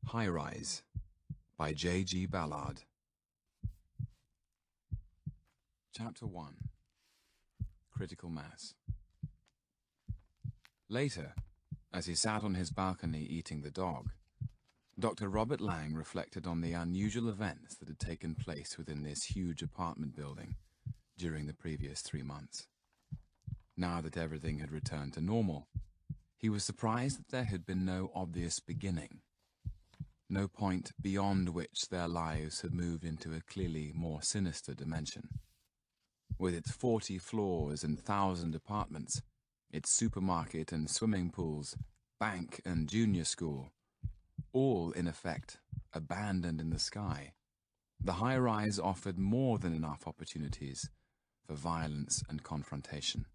High Rise by J.G. Ballard. Chapter 1. Critical Mass. Later, as he sat on his balcony eating the dog, Dr. Robert Lang reflected on the unusual events that had taken place within this huge apartment building during the previous 3 months. Now that everything had returned to normal, he was surprised that there had been no obvious beginning, no point beyond which their lives had moved into a clearly more sinister dimension. With its 40 floors and 1,000 apartments, its supermarket and swimming pools, bank and junior school, all in effect abandoned in the sky, the high-rise offered more than enough opportunities for violence and confrontation.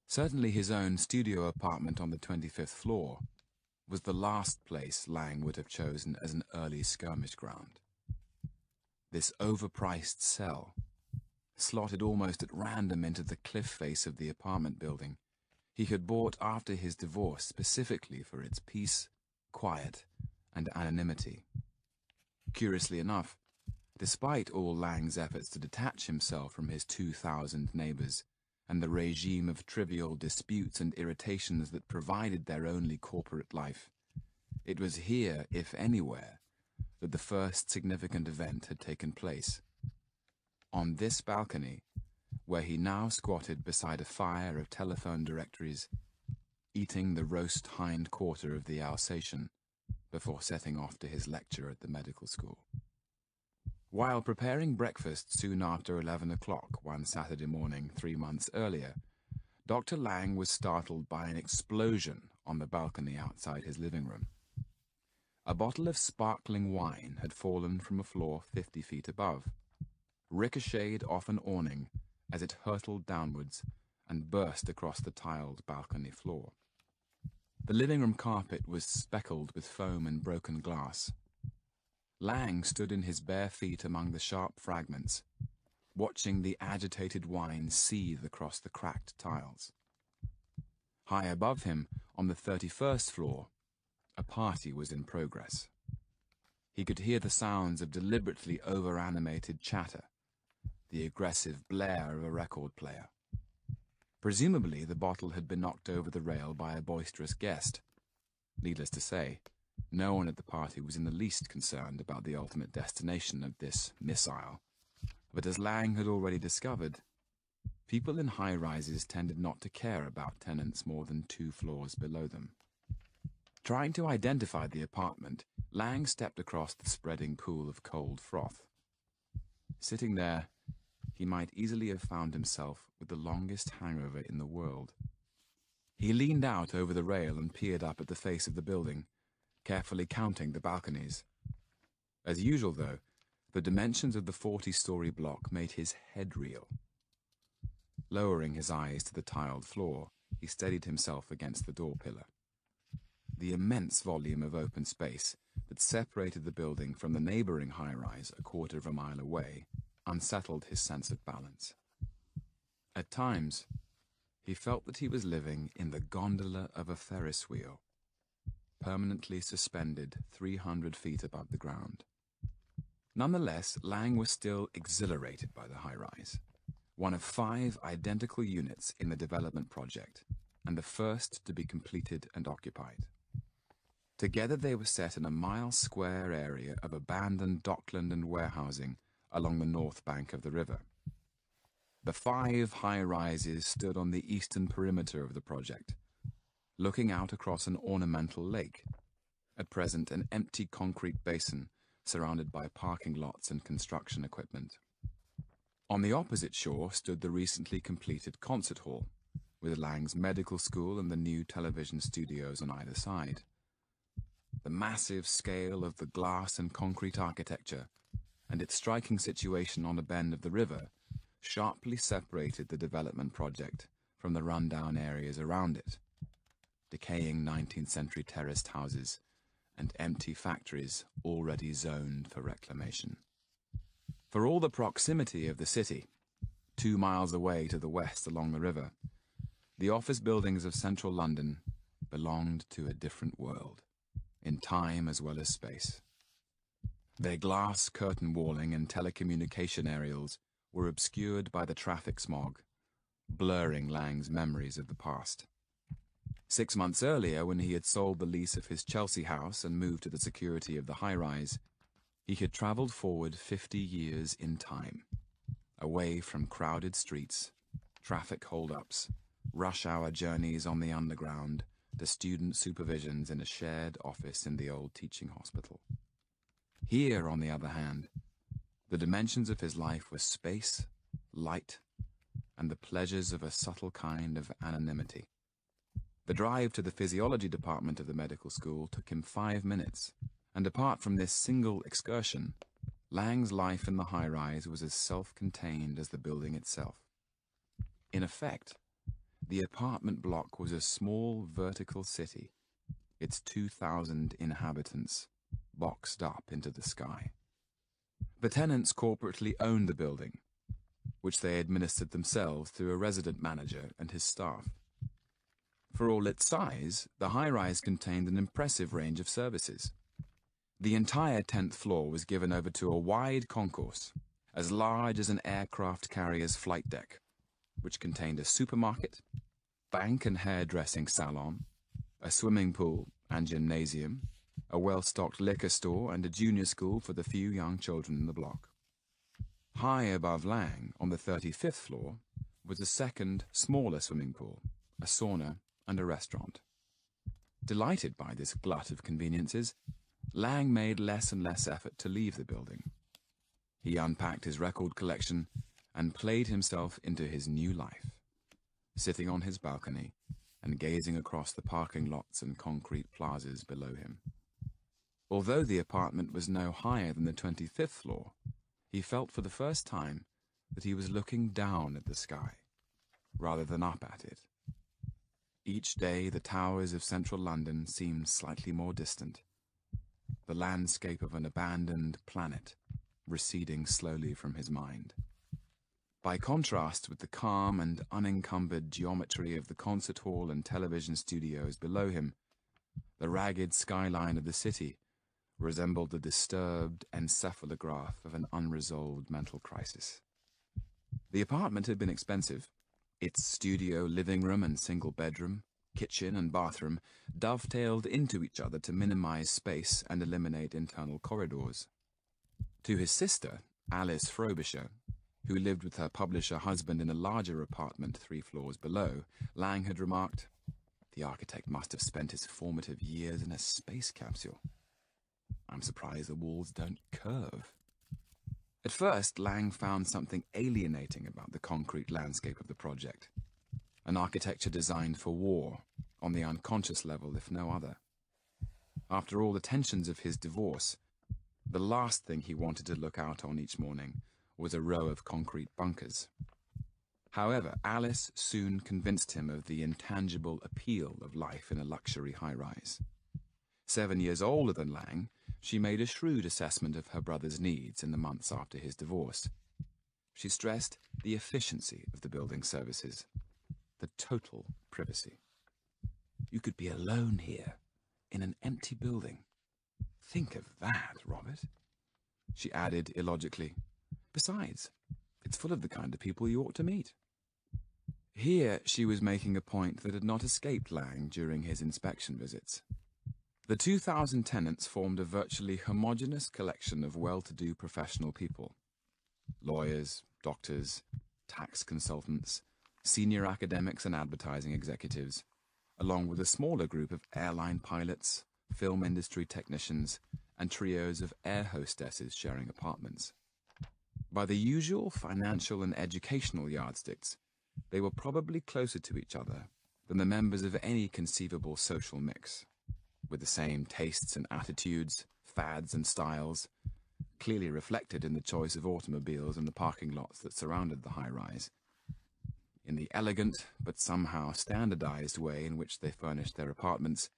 Certainly his own studio apartment on the 25th floor was the last place Lang would have chosen as an early skirmish ground. This overpriced cell, slotted almost at random into the cliff face of the apartment building, he had bought after his divorce specifically for its peace, quiet, and anonymity. Curiously enough, despite all Lang's efforts to detach himself from his 2,000 neighbors and the regime of trivial disputes and irritations that provided their only corporate life, it was here, if anywhere, that the first significant event had taken place. On this balcony, where he now squatted beside a fire of telephone directories, eating the roast hind quarter of the Alsatian before setting off to his lecture at the medical school. While preparing breakfast soon after 11 o'clock one Saturday morning 3 months earlier, Dr. Lang was startled by an explosion on the balcony outside his living room. A bottle of sparkling wine had fallen from a floor 50 feet above, ricocheted off an awning as it hurtled downwards and burst across the tiled balcony floor. The living room carpet was speckled with foam and broken glass. Lang stood in his bare feet among the sharp fragments, watching the agitated wine seethe across the cracked tiles. High above him, on the 31st floor, a party was in progress. He could hear the sounds of deliberately over-animated chatter, the aggressive blare of a record player. Presumably, the bottle had been knocked over the rail by a boisterous guest. Needless to say, no one at the party was in the least concerned about the ultimate destination of this missile. But as Lang had already discovered, people in high-rises tended not to care about tenants more than 2 floors below them. Trying to identify the apartment, Lang stepped across the spreading pool of cold froth. Sitting there, he might easily have found himself with the longest hangover in the world. He leaned out over the rail and peered up at the face of the building, carefully counting the balconies. As usual, though, the dimensions of the 40-story block made his head reel. Lowering his eyes to the tiled floor, he steadied himself against the door pillar. The immense volume of open space that separated the building from the neighboring high-rise a quarter of a mile away unsettled his sense of balance. At times, he felt that he was living in the gondola of a Ferris wheel, permanently suspended 300 feet above the ground. Nonetheless, Lang was still exhilarated by the high-rise, one of 5 identical units in the development project, and the first to be completed and occupied. Together they were set in a mile-square area of abandoned dockland and warehousing along the north bank of the river. The 5 high-rises stood on the eastern perimeter of the project, looking out across an ornamental lake, at present an empty concrete basin surrounded by parking lots and construction equipment. On the opposite shore stood the recently completed concert hall, with Lang's medical school and the new television studios on either side. The massive scale of the glass and concrete architecture and its striking situation on a bend of the river sharply separated the development project from the rundown areas around it, decaying 19th century terraced houses and empty factories already zoned for reclamation. For all the proximity of the city, 2 miles away to the west along the river, the office buildings of central London belonged to a different world. in time as well as space. Their glass curtain walling and telecommunication aerials were obscured by the traffic smog, blurring Lang's memories of the past. 6 months earlier, when he had sold the lease of his Chelsea house and moved to the security of the high-rise, he had travelled forward 50 years in time, away from crowded streets, traffic hold-ups, rush-hour journeys on the underground, to student supervisions in a shared office in the old teaching hospital. Here, on the other hand, the dimensions of his life were space, light, and the pleasures of a subtle kind of anonymity. The drive to the physiology department of the medical school took him 5 minutes, and apart from this single excursion, Lang's life in the high-rise was as self-contained as the building itself. In effect, the apartment block was a small vertical city, its 2,000 inhabitants boxed up into the sky. The tenants corporately owned the building, which they administered themselves through a resident manager and his staff. For all its size, the high-rise contained an impressive range of services. The entire 10th floor was given over to a wide concourse, as large as an aircraft carrier's flight deck, which contained a supermarket, bank and hairdressing salon, a swimming pool and gymnasium, a well-stocked liquor store, and a junior school for the few young children in the block. High above Lang, on the 35th floor, was a second, smaller swimming pool, a sauna, and a restaurant. Delighted by this glut of conveniences, Lang made less and less effort to leave the building. He unpacked his record collection and played himself into his new life, sitting on his balcony and gazing across the parking lots and concrete plazas below him. Although the apartment was no higher than the 25th floor, he felt for the first time that he was looking down at the sky, rather than up at it. Each day the towers of central London seemed slightly more distant, the landscape of an abandoned planet receding slowly from his mind. By contrast with the calm and unencumbered geometry of the concert hall and television studios below him, the ragged skyline of the city resembled the disturbed encephalograph of an unresolved mental crisis. The apartment had been expensive. Its studio, living room and single bedroom, kitchen and bathroom dovetailed into each other to minimize space and eliminate internal corridors. To his sister, Alice Frobisher, who lived with her publisher husband in a larger apartment 3 floors below, Lang had remarked, "The architect must have spent his formative years in a space capsule. I'm surprised the walls don't curve." At first, Lang found something alienating about the concrete landscape of the project, an architecture designed for war, on the unconscious level if no other. After all the tensions of his divorce, the last thing he wanted to look out on each morning was a row of concrete bunkers. However, Alice soon convinced him of the intangible appeal of life in a luxury high-rise. 7 years older than Lang, she made a shrewd assessment of her brother's needs in the months after his divorce. She stressed the efficiency of the building services, the total privacy. "You could be alone here, in an empty building. Think of that, Robert," she added illogically. "Besides, it's full of the kind of people you ought to meet." Here she was making a point that had not escaped Lang during his inspection visits. The 2,000 tenants formed a virtually homogeneous collection of well-to-do professional people. Lawyers, doctors, tax consultants, senior academics and advertising executives, along with a smaller group of airline pilots, film industry technicians, and trios of air hostesses sharing apartments. By the usual financial and educational yardsticks, they were probably closer to each other than the members of any conceivable social mix, with the same tastes and attitudes, fads and styles, clearly reflected in the choice of automobiles and the parking lots that surrounded the high-rise, in the elegant but somehow standardized way in which they furnished their apartments,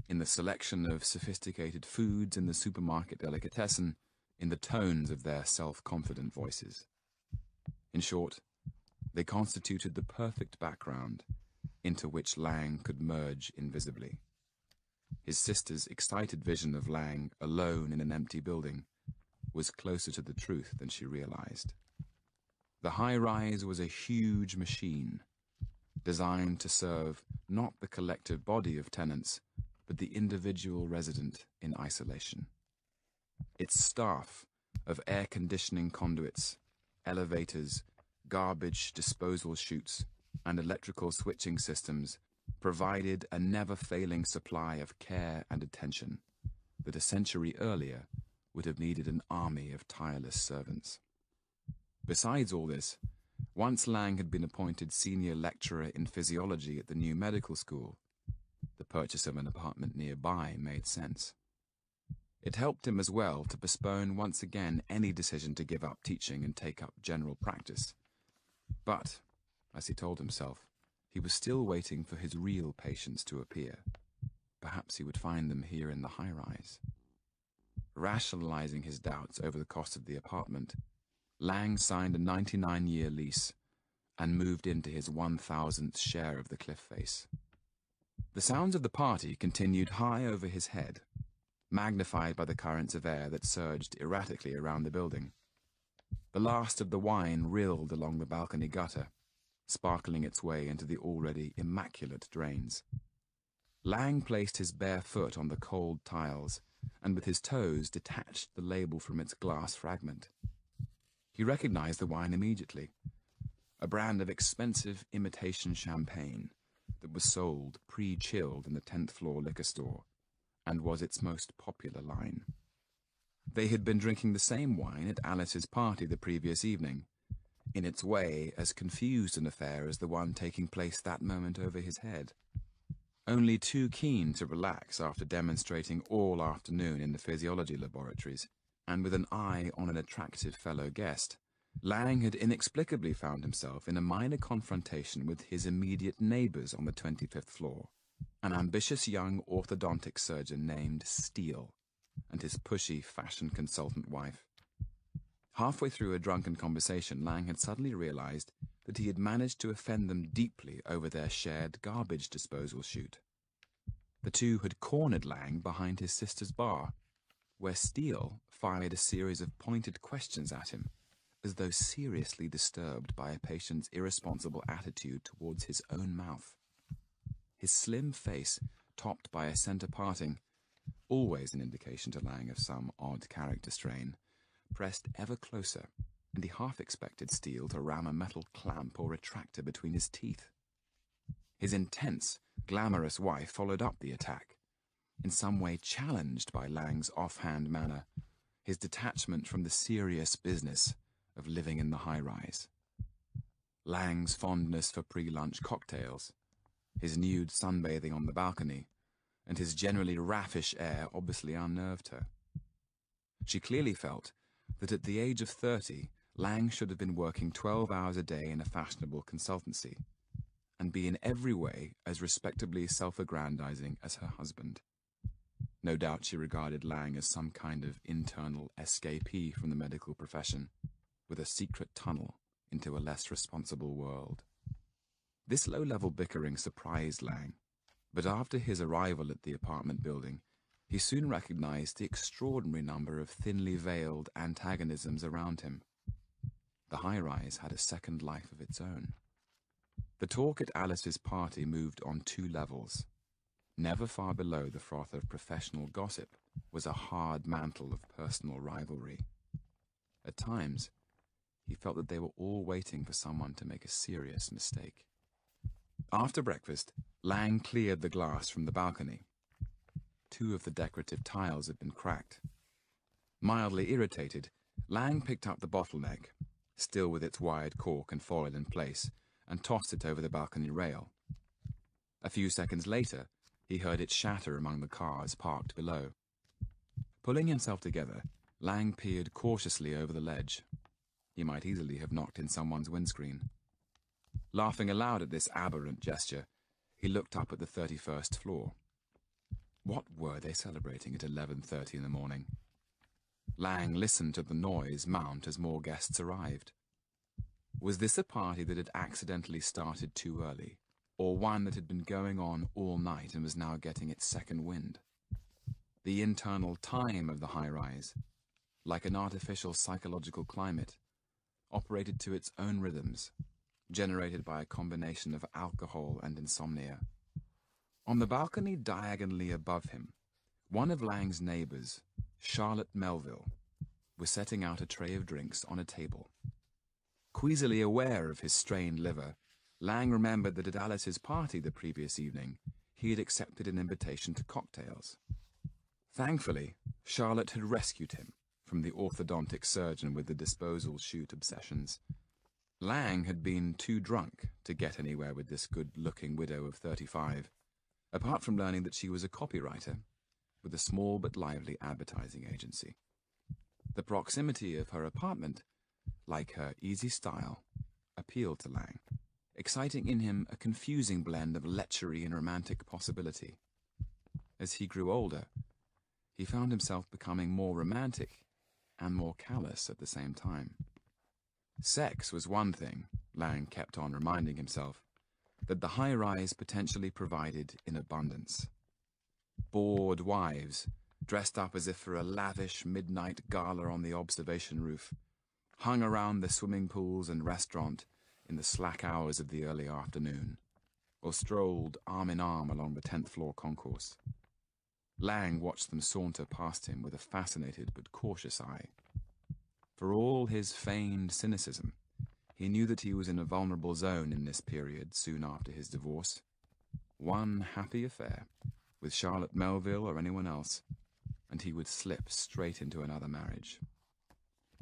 in the selection of sophisticated foods in the supermarket delicatessen, in the tones of their self-confident voices. In short, they constituted the perfect background into which Lang could merge invisibly. His sister's excited vision of Lang alone in an empty building was closer to the truth than she realized. The high-rise was a huge machine, designed to serve not the collective body of tenants, but the individual resident in isolation. Its staff of air conditioning conduits, elevators, garbage disposal chutes, and electrical switching systems provided a never-failing supply of care and attention that a century earlier would have needed an army of tireless servants. Besides all this, once Lang had been appointed senior lecturer in physiology at the new medical school, the purchase of an apartment nearby made sense. It helped him as well to postpone once again any decision to give up teaching and take up general practice. But, as he told himself, he was still waiting for his real patients to appear. Perhaps he would find them here in the high-rise. Rationalizing his doubts over the cost of the apartment, Lang signed a 99-year lease and moved into his 1,000th share of the cliff face. The sounds of the party continued high over his head, magnified by the currents of air that surged erratically around the building. The last of the wine rilled along the balcony gutter, sparkling its way into the already immaculate drains. Lang placed his bare foot on the cold tiles and with his toes detached the label from its glass fragment. He recognized the wine immediately, a brand of expensive imitation champagne that was sold pre-chilled in the 10th floor liquor store and was its most popular line. They had been drinking the same wine at Alice's party the previous evening, in its way as confused an affair as the one taking place that moment over his head. Only too keen to relax after demonstrating all afternoon in the physiology laboratories, and with an eye on an attractive fellow guest, Lang had inexplicably found himself in a minor confrontation with his immediate neighbors on the 25th floor, an ambitious young orthodontic surgeon named Steele, and his pushy fashion consultant wife. Halfway through a drunken conversation, Lang had suddenly realized that he had managed to offend them deeply over their shared garbage disposal chute. The two had cornered Lang behind his sister's bar, where Steele fired a series of pointed questions at him, as though seriously disturbed by a patient's irresponsible attitude towards his own mouth. His slim face, topped by a center parting, always an indication to Lang of some odd character strain, pressed ever closer, and he half expected Steele to ram a metal clamp or retractor between his teeth. His intense, glamorous wife followed up the attack, in some way challenged by Lang's offhand manner, his detachment from the serious business of living in the high-rise. Lang's fondness for pre-lunch cocktails, his nude sunbathing on the balcony, and his generally raffish air obviously unnerved her. She clearly felt that at the age of 30, Lang should have been working 12 hours a day in a fashionable consultancy, and be in every way as respectably self-aggrandizing as her husband. No doubt she regarded Lang as some kind of internal escapee from the medical profession, with a secret tunnel into a less responsible world. This low-level bickering surprised Lang, but after his arrival at the apartment building, he soon recognized the extraordinary number of thinly veiled antagonisms around him. The high-rise had a second life of its own. The talk at Alice's party moved on two levels. Never far below the froth of professional gossip was a hard mantle of personal rivalry. At times, he felt that they were all waiting for someone to make a serious mistake. After breakfast, Lang cleared the glass from the balcony. Two of the decorative tiles had been cracked. Mildly irritated, Lang picked up the bottleneck, still with its wired cork and foil in place, and tossed it over the balcony rail. A few seconds later, he heard it shatter among the cars parked below. Pulling himself together, Lang peered cautiously over the ledge. He might easily have knocked in someone's windscreen. Laughing aloud at this aberrant gesture, he looked up at the 31st floor. What were they celebrating at 11:30 in the morning? Lang listened to the noise mount as more guests arrived. Was this a party that had accidentally started too early, or one that had been going on all night and was now getting its second wind? the internal time of the high-rise, like an artificial psychological climate, operated to its own rhythms, generated by a combination of alcohol and insomnia. On the balcony diagonally above him, one of Lang's neighbors, Charlotte Melville, was setting out a tray of drinks on a table. Queasily aware of his strained liver, Lang remembered that at Alice's party the previous evening, he had accepted an invitation to cocktails. Thankfully, Charlotte had rescued him from the orthodontic surgeon with the disposal chute obsessions. Lang had been too drunk to get anywhere with this good-looking widow of 35, apart from learning that she was a copywriter with a small but lively advertising agency. The proximity of her apartment, like her easy style, appealed to Lang, exciting in him a confusing blend of lechery and romantic possibility. As he grew older, he found himself becoming more romantic and more callous at the same time. Sex was one thing, Lang kept on reminding himself, that the high-rise potentially provided in abundance. Bored wives, dressed up as if for a lavish midnight gala on the observation roof, hung around the swimming pools and restaurant in the slack hours of the early afternoon, or strolled arm in arm along the 10th floor concourse. Lang watched them saunter past him with a fascinated but cautious eye. For all his feigned cynicism, he knew that he was in a vulnerable zone in this period soon after his divorce. One happy affair, with Charlotte Melville or anyone else, and he would slip straight into another marriage.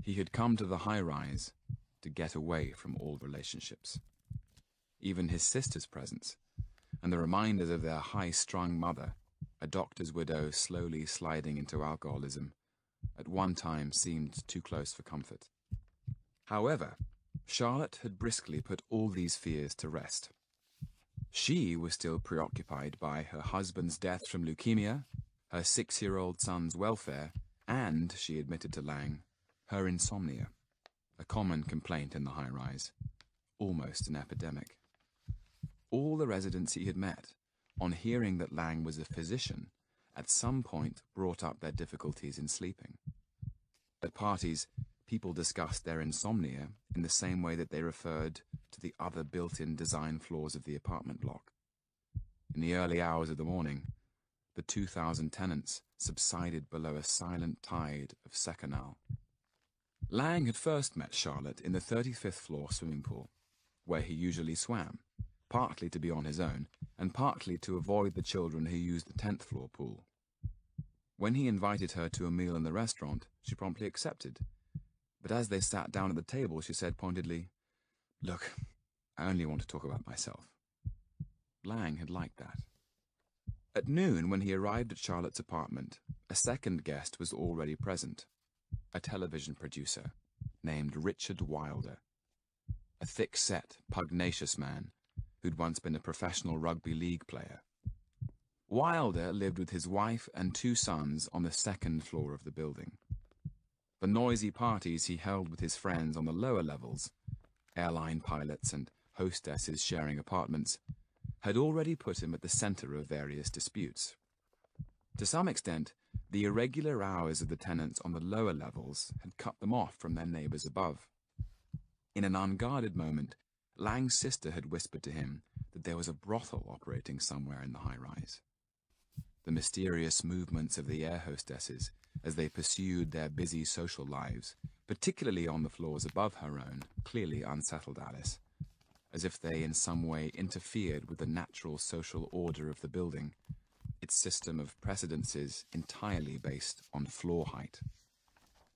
He had come to the high-rise to get away from all relationships. Even his sister's presence, and the reminders of their high-strung mother, a doctor's widow slowly sliding into alcoholism, at one time seemed too close for comfort. However, Charlotte had briskly put all these fears to rest. She was still preoccupied by her husband's death from leukemia, her 6-year-old son's welfare, and, she admitted to Lang, her insomnia, a common complaint in the high-rise, almost an epidemic. All the residents he had met, on hearing that Lang was a physician, at some point brought up their difficulties in sleeping. At parties, people discussed their insomnia in the same way that they referred to the other built-in design flaws of the apartment block. In the early hours of the morning, the 2,000 tenants subsided below a silent tide of seconal. Lang had first met Charlotte in the 35th floor swimming pool, where he usually swam, partly to be on his own, and partly to avoid the children who used the 10th floor pool. When he invited her to a meal in the restaurant, she promptly accepted. But as they sat down at the table, she said pointedly, "Look, I only want to talk about myself." Lang had liked that. At noon, when he arrived at Charlotte's apartment, a second guest was already present, a television producer named Richard Wilder, a thick-set, pugnacious man who'd once been a professional rugby league player. Wilder lived with his wife and 2 sons on the 2nd floor of the building. The noisy parties he held with his friends on the lower levels, airline pilots and hostesses sharing apartments, had already put him at the center of various disputes. To some extent, the irregular hours of the tenants on the lower levels had cut them off from their neighbors above. In an unguarded moment, Lang's sister had whispered to him that there was a brothel operating somewhere in the high-rise. The mysterious movements of the air hostesses as they pursued their busy social lives, particularly on the floors above her own, clearly unsettled Alice, as if they in some way interfered with the natural social order of the building, its system of precedences entirely based on floor height.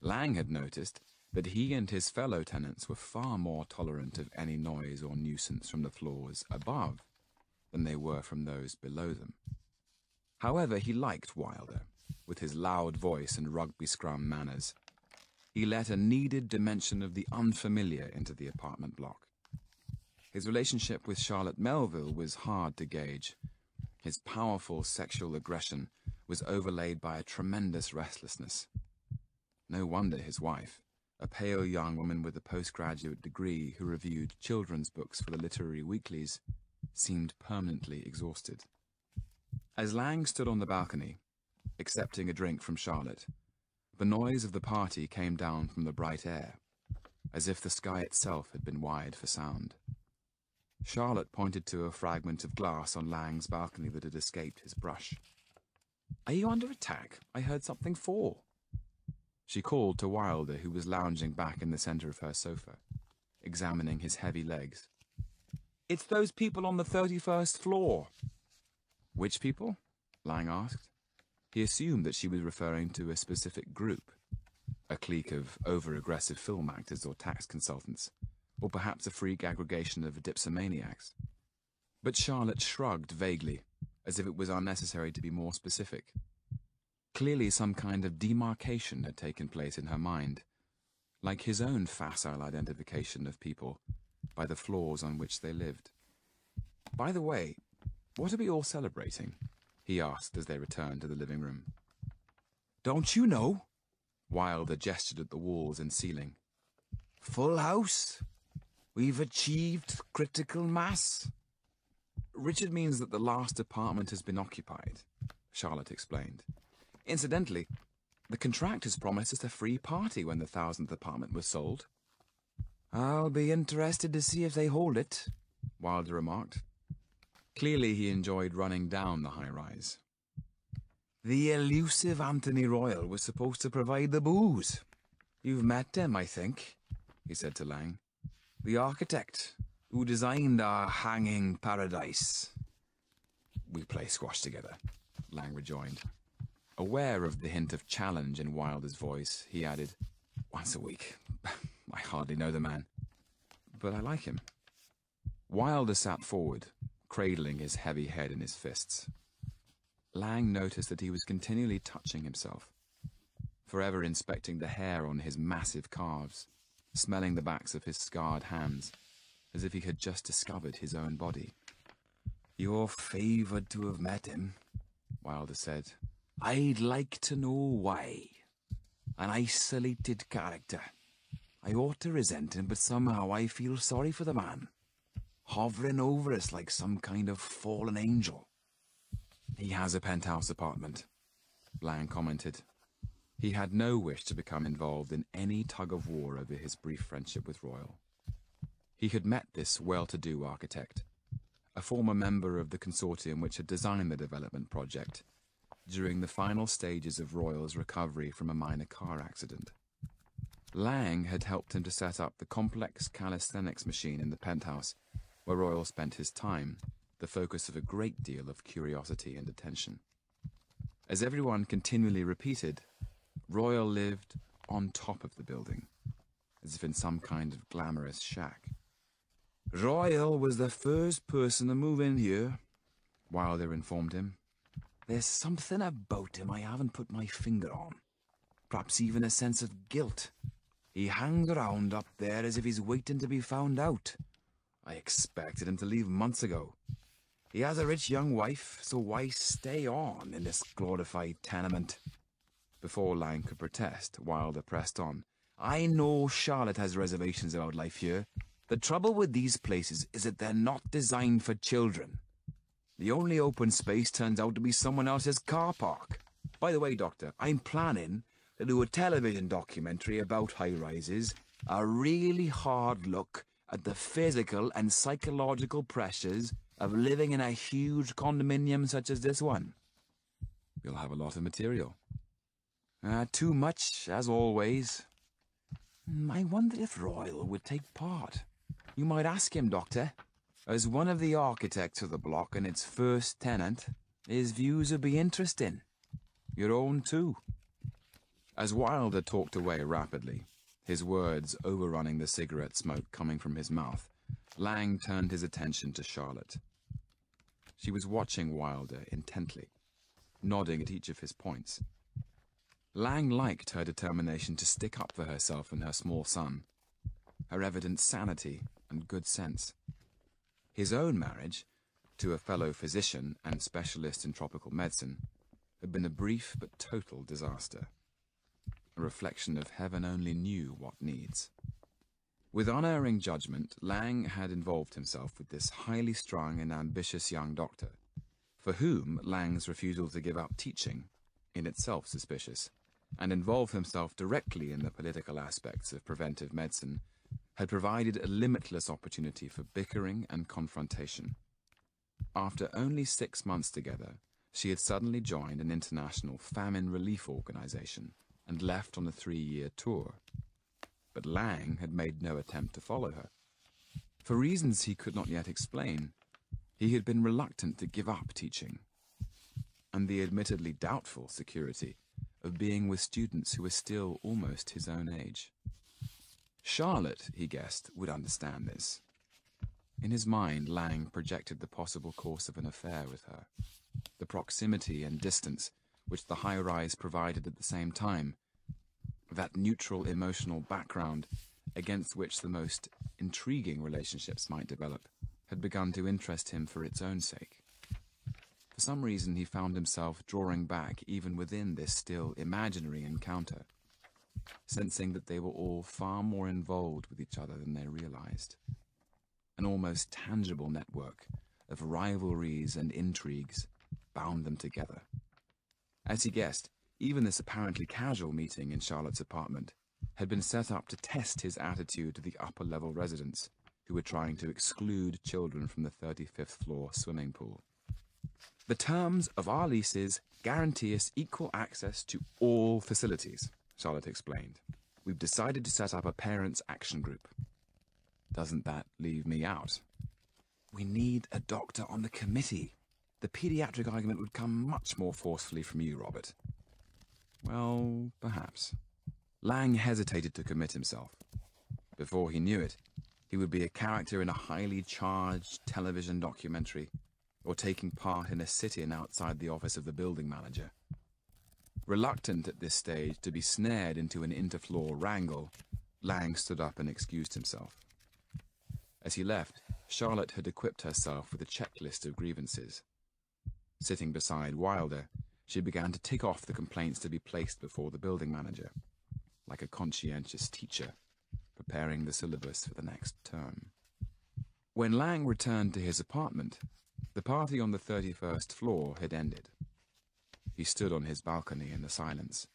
Lang had noticed that he and his fellow tenants were far more tolerant of any noise or nuisance from the floors above than they were from those below them. However, he liked Wilder, with his loud voice and rugby scrum manners. He let a needed dimension of the unfamiliar into the apartment block. His relationship with Charlotte Melville was hard to gauge. His powerful sexual aggression was overlaid by a tremendous restlessness. No wonder his wife, a pale young woman with a postgraduate degree who reviewed children's books for the literary weeklies, seemed permanently exhausted. As Lang stood on the balcony, accepting a drink from Charlotte. The noise of the party came down from the bright air, as if the sky itself had been wired for sound. Charlotte pointed to a fragment of glass on Lang's balcony that had escaped his brush. "Are you under attack? I heard something fall." She called to Wilder, who was lounging back in the center of her sofa, examining his heavy legs. "It's those people on the 31st floor." "Which people?" Lang asked. He assumed that she was referring to a specific group, a clique of over-aggressive film actors or tax consultants, or perhaps a freak aggregation of dipsomaniacs. But Charlotte shrugged vaguely, as if it was unnecessary to be more specific. Clearly some kind of demarcation had taken place in her mind, like his own facile identification of people by the floors on which they lived. "By the way, what are we all celebrating?" he asked as they returned to the living room. "Don't you know?" Wilder gestured at the walls and ceiling. "Full house. We've achieved critical mass." "Richard means that the last apartment has been occupied," Charlotte explained. "Incidentally, the contractors promised us a free party when the 1000th apartment was sold." "I'll be interested to see if they hold it," Wilder remarked. Clearly he enjoyed running down the high-rise. "The elusive Anthony Royal was supposed to provide the booze. You've met him, I think," he said to Lang. "The architect who designed our hanging paradise." "We play squash together," Lang rejoined. Aware of the hint of challenge in Wilder's voice, he added, "Once a week. I hardly know the man, but I like him." Wilder sat forward, cradling his heavy head in his fists. Lang noticed that he was continually touching himself, forever inspecting the hair on his massive calves, smelling the backs of his scarred hands, as if he had just discovered his own body. "You're favoured to have met him," Wilder said. "I'd like to know why. An isolated character. I ought to resent him, but somehow I feel sorry for the man, hovering over us like some kind of fallen angel." "He has a penthouse apartment," Lang commented. He had no wish to become involved in any tug-of-war over his brief friendship with Royal. He had met this well-to-do architect, a former member of the consortium which had designed the development project, during the final stages of Royal's recovery from a minor car accident. Lang had helped him to set up the complex calisthenics machine in the penthouse, where Royal spent his time, the focus of a great deal of curiosity and attention. As everyone continually repeated, Royal lived on top of the building, as if in some kind of glamorous shack. "Royal was the first person to move in here," Wilder informed him. "There's something about him I haven't put my finger on. Perhaps even a sense of guilt. He hangs around up there as if he's waiting to be found out. I expected him to leave months ago. He has a rich young wife, so why stay on in this glorified tenement?" Before Lang could protest, Wilder pressed on. "I know Charlotte has reservations about life here. The trouble with these places is that they're not designed for children. The only open space turns out to be someone else's car park. By the way, Doctor, I'm planning to do a television documentary about high-rises, a really hard look at the physical and psychological pressures of living in a huge condominium such as this one." "You'll have a lot of material." Too much, as always." "I wonder if Royal would take part. You might ask him, Doctor. As one of the architects of the block and its first tenant, his views would be interesting. Your own, too." As Wilder talked away rapidly, his words overrunning the cigarette smoke coming from his mouth, Lang turned his attention to Charlotte. She was watching Wilder intently, nodding at each of his points. Lang liked her determination to stick up for herself and her small son, her evident sanity and good sense. His own marriage, to a fellow physician and specialist in tropical medicine, had been a brief but total disaster, a reflection of heaven only knew what needs. With unerring judgment, Lang had involved himself with this highly strung and ambitious young doctor, for whom Lang's refusal to give up teaching in itself suspicious, and involve himself directly in the political aspects of preventive medicine, had provided a limitless opportunity for bickering and confrontation. After only 6 months together, she had suddenly joined an international famine relief organization and left on a 3-year tour. But Lang had made no attempt to follow her. For reasons he could not yet explain, he had been reluctant to give up teaching, and the admittedly doubtful security of being with students who were still almost his own age. Charlotte, he guessed, would understand this. In his mind, Lang projected the possible course of an affair with her, the proximity and distance which the high-rise provided at the same time, that neutral emotional background against which the most intriguing relationships might develop, had begun to interest him for its own sake. For some reason he found himself drawing back even within this still imaginary encounter, sensing that they were all far more involved with each other than they realized. An almost tangible network of rivalries and intrigues bound them together. As he guessed, even this apparently casual meeting in Charlotte's apartment had been set up to test his attitude to the upper-level residents who were trying to exclude children from the 35th floor swimming pool. "The terms of our leases guarantee us equal access to all facilities," Charlotte explained. "We've decided to set up a parents' action group." "Doesn't that leave me out?" "We need a doctor on the committee. The pediatric argument would come much more forcefully from you, Robert." Well, perhaps. Lang hesitated to commit himself. Before he knew it, he would be a character in a highly charged television documentary, or taking part in a sit-in outside the office of the building manager. Reluctant at this stage to be snared into an interfloor wrangle, Lang stood up and excused himself. As he left, Charlotte had equipped herself with a checklist of grievances. Sitting beside Wilder, she began to tick off the complaints to be placed before the building manager, like a conscientious teacher preparing the syllabus for the next term. When Lang returned to his apartment, the party on the 31st floor had ended. He stood on his balcony in the silence,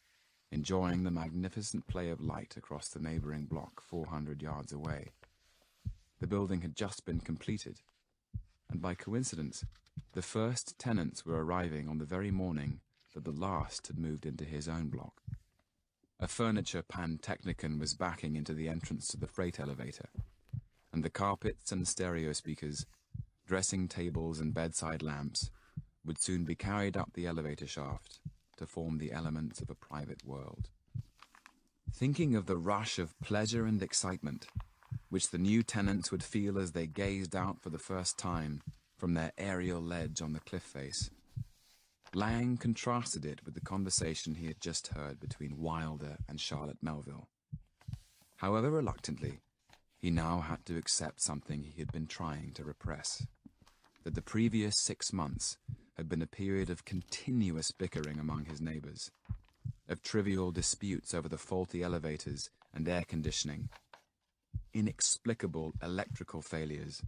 enjoying the magnificent play of light across the neighboring block 400 yards away. The building had just been completed, and by coincidence, the first tenants were arriving on the very morning that the last had moved into his own block. A furniture pantechnicon was backing into the entrance to the freight elevator, and the carpets and stereo speakers, dressing tables and bedside lamps would soon be carried up the elevator shaft to form the elements of a private world. Thinking of the rush of pleasure and excitement which the new tenants would feel as they gazed out for the first time from their aerial ledge on the cliff face, Lang contrasted it with the conversation he had just heard between Wilder and Charlotte Melville. However reluctantly, he now had to accept something he had been trying to repress, that the previous 6 months had been a period of continuous bickering among his neighbors, of trivial disputes over the faulty elevators and air conditioning, inexplicable electrical failures,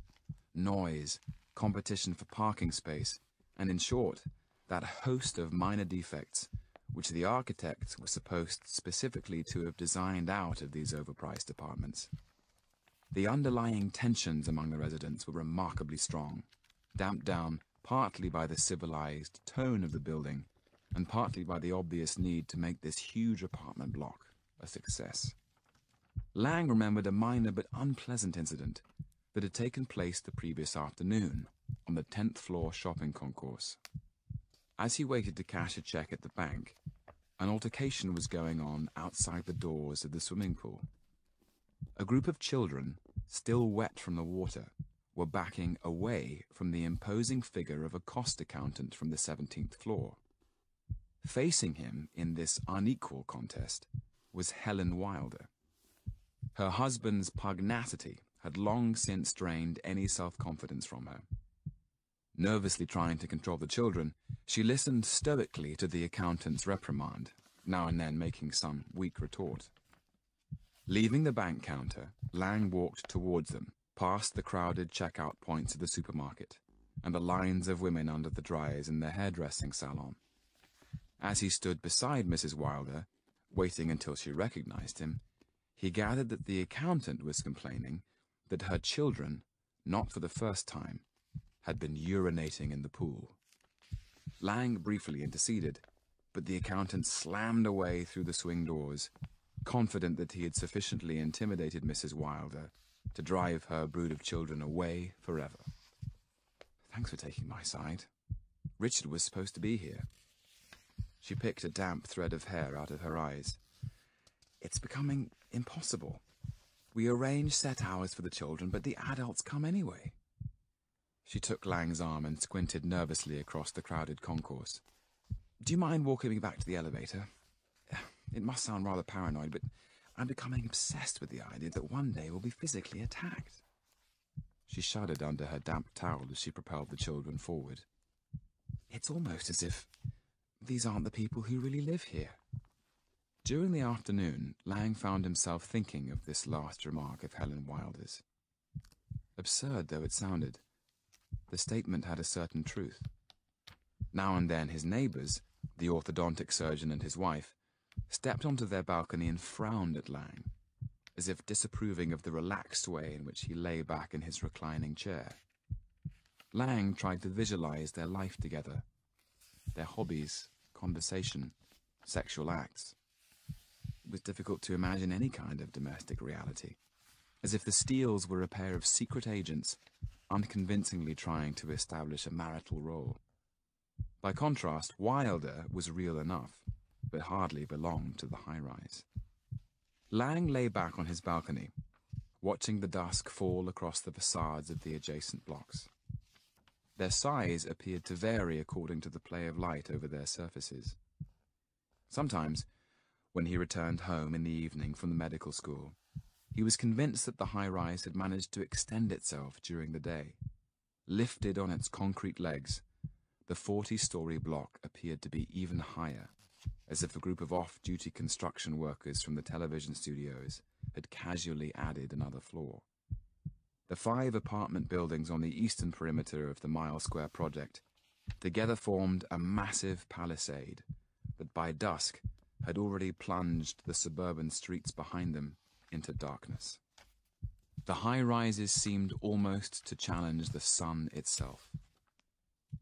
noise, competition for parking space, and in short, that host of minor defects which the architects were supposed specifically to have designed out of these overpriced apartments. The underlying tensions among the residents were remarkably strong, damped down partly by the civilized tone of the building and partly by the obvious need to make this huge apartment block a success. Lang remembered a minor but unpleasant incident that had taken place the previous afternoon on the 10th floor shopping concourse. As he waited to cash a check at the bank, an altercation was going on outside the doors of the swimming pool. A group of children, still wet from the water, were backing away from the imposing figure of a cost accountant from the 17th floor. Facing him in this unequal contest was Helen Wilder. Her husband's pugnacity had long since drained any self-confidence from her. Nervously trying to control the children, she listened stoically to the accountant's reprimand, now and then making some weak retort. Leaving the bank counter, Lang walked towards them, past the crowded checkout points of the supermarket, and the lines of women under the dryers in the hairdressing salon. As he stood beside Mrs. Wilder, waiting until she recognized him, he gathered that the accountant was complaining that her children, not for the first time, had been urinating in the pool. Lang briefly interceded, but the accountant slammed away through the swing doors, confident that he had sufficiently intimidated Mrs. Wilder to drive her brood of children away forever. Thanks for taking my side. Richard was supposed to be here. She picked a damp thread of hair out of her eyes. It's becoming impossible. We arrange set hours for the children, but the adults come anyway. She took Lang's arm and squinted nervously across the crowded concourse. Do you mind walking me back to the elevator? It must sound rather paranoid, but I'm becoming obsessed with the idea that one day we'll be physically attacked. She shuddered under her damp towel as she propelled the children forward. It's almost as if these aren't the people who really live here. During the afternoon, Lang found himself thinking of this last remark of Helen Wilder's. Absurd though it sounded, the statement had a certain truth. Now and then his neighbours, the orthodontic surgeon and his wife, stepped onto their balcony and frowned at Lang, as if disapproving of the relaxed way in which he lay back in his reclining chair. Lang tried to visualize their life together, their hobbies, conversation, sexual acts. It was difficult to imagine any kind of domestic reality, as if the Steeles were a pair of secret agents unconvincingly trying to establish a marital role. By contrast, Wilder was real enough, but hardly belonged to the high-rise. Lang lay back on his balcony, watching the dusk fall across the facades of the adjacent blocks. Their size appeared to vary according to the play of light over their surfaces. Sometimes, when he returned home in the evening from the medical school, he was convinced that the high-rise had managed to extend itself during the day. Lifted on its concrete legs, the 40-story block appeared to be even higher, as if a group of off-duty construction workers from the television studios had casually added another floor. The 5 apartment buildings on the eastern perimeter of the mile-square project together formed a massive palisade that by dusk had already plunged the suburban streets behind them into darkness. The high-rises seemed almost to challenge the sun itself.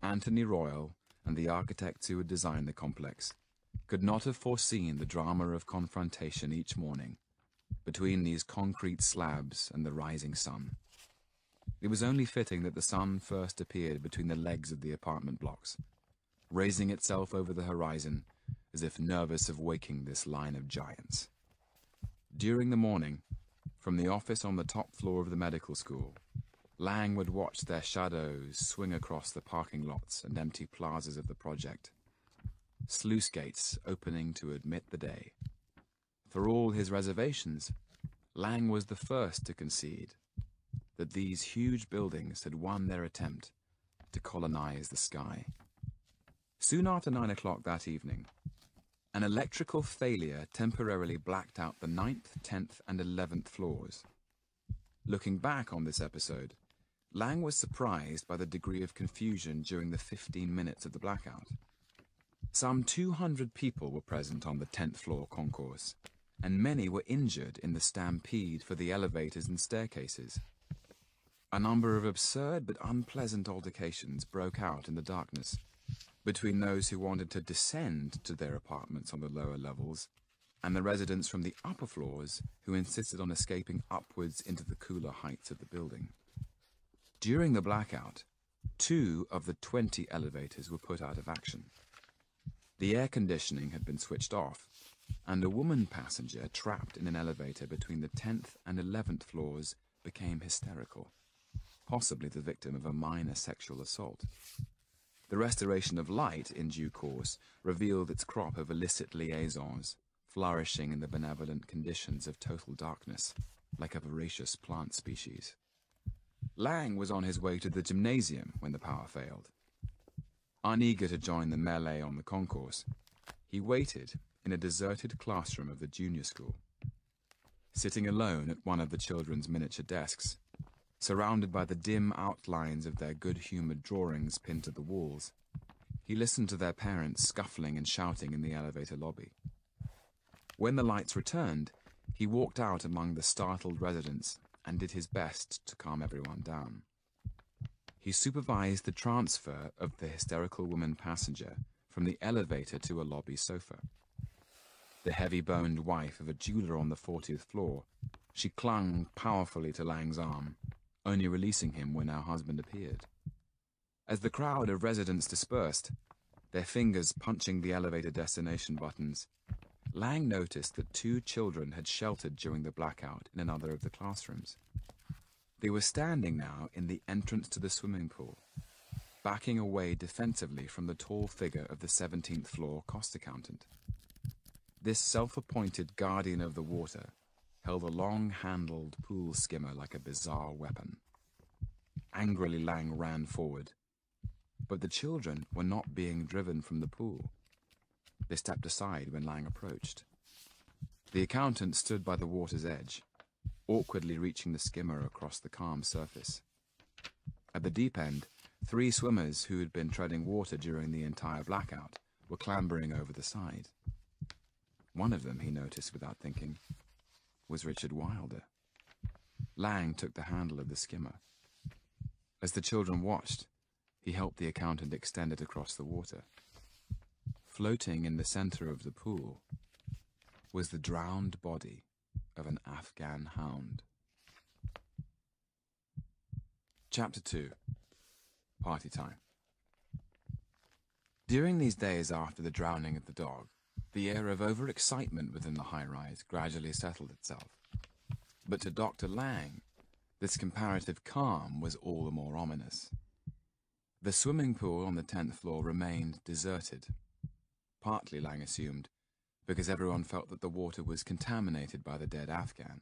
Anthony Royal and the architects who had designed the complex could not have foreseen the drama of confrontation each morning between these concrete slabs and the rising sun. It was only fitting that the sun first appeared between the legs of the apartment blocks, raising itself over the horizon as if nervous of waking this line of giants. During the morning, from the office on the top floor of the medical school, Lang would watch their shadows swing across the parking lots and empty plazas of the project, sluice gates opening to admit the day. For all his reservations, Lang was the first to concede that these huge buildings had won their attempt to colonize the sky. Soon after 9 o'clock that evening, an electrical failure temporarily blacked out the 9th, 10th, and 11th floors. Looking back on this episode, Lang was surprised by the degree of confusion during the 15 minutes of the blackout. Some 200 people were present on the 10th floor concourse, and many were injured in the stampede for the elevators and staircases. A number of absurd but unpleasant altercations broke out in the darkness between those who wanted to descend to their apartments on the lower levels and the residents from the upper floors who insisted on escaping upwards into the cooler heights of the building. During the blackout, 2 of the 20 elevators were put out of action. The air conditioning had been switched off, and a woman passenger trapped in an elevator between the 10th and 11th floors became hysterical, possibly the victim of a minor sexual assault. The restoration of light, in due course, revealed its crop of illicit liaisons, flourishing in the benevolent conditions of total darkness, like a voracious plant species. Lang was on his way to the gymnasium when the power failed. Uneager to join the melee on the concourse, he waited in a deserted classroom of the junior school. Sitting alone at one of the children's miniature desks, surrounded by the dim outlines of their good-humored drawings pinned to the walls, he listened to their parents scuffling and shouting in the elevator lobby. When the lights returned, he walked out among the startled residents and did his best to calm everyone down. He supervised the transfer of the hysterical woman passenger from the elevator to a lobby sofa. The heavy-boned wife of a jeweler on the 40th floor, she clung powerfully to Lang's arm, only releasing him when her husband appeared. As the crowd of residents dispersed, their fingers punching the elevator destination buttons, Lang noticed that 2 children had sheltered during the blackout in another of the classrooms. They were standing now in the entrance to the swimming pool, backing away defensively from the tall figure of the 17th floor cost accountant. This self-appointed guardian of the water held a long-handled pool skimmer like a bizarre weapon. Angrily, Lang ran forward, but the children were not being driven from the pool. They stepped aside when Lang approached. The accountant stood by the water's edge, awkwardly reaching the skimmer across the calm surface. At the deep end, 3 swimmers who had been treading water during the entire blackout were clambering over the side. One of them, he noticed without thinking, was Richard Wilder. Lang took the handle of the skimmer. As the children watched, he helped the accountant extend it across the water. Floating in the center of the pool was the drowned body of an Afghan hound. Chapter 2. Party time. During these days after the drowning of the dog, the air of overexcitement within the high-rise gradually settled itself. But to Dr. Lang, this comparative calm was all the more ominous. The swimming pool on the 10th floor remained deserted, partly, Lang assumed, because everyone felt that the water was contaminated by the dead Afghan.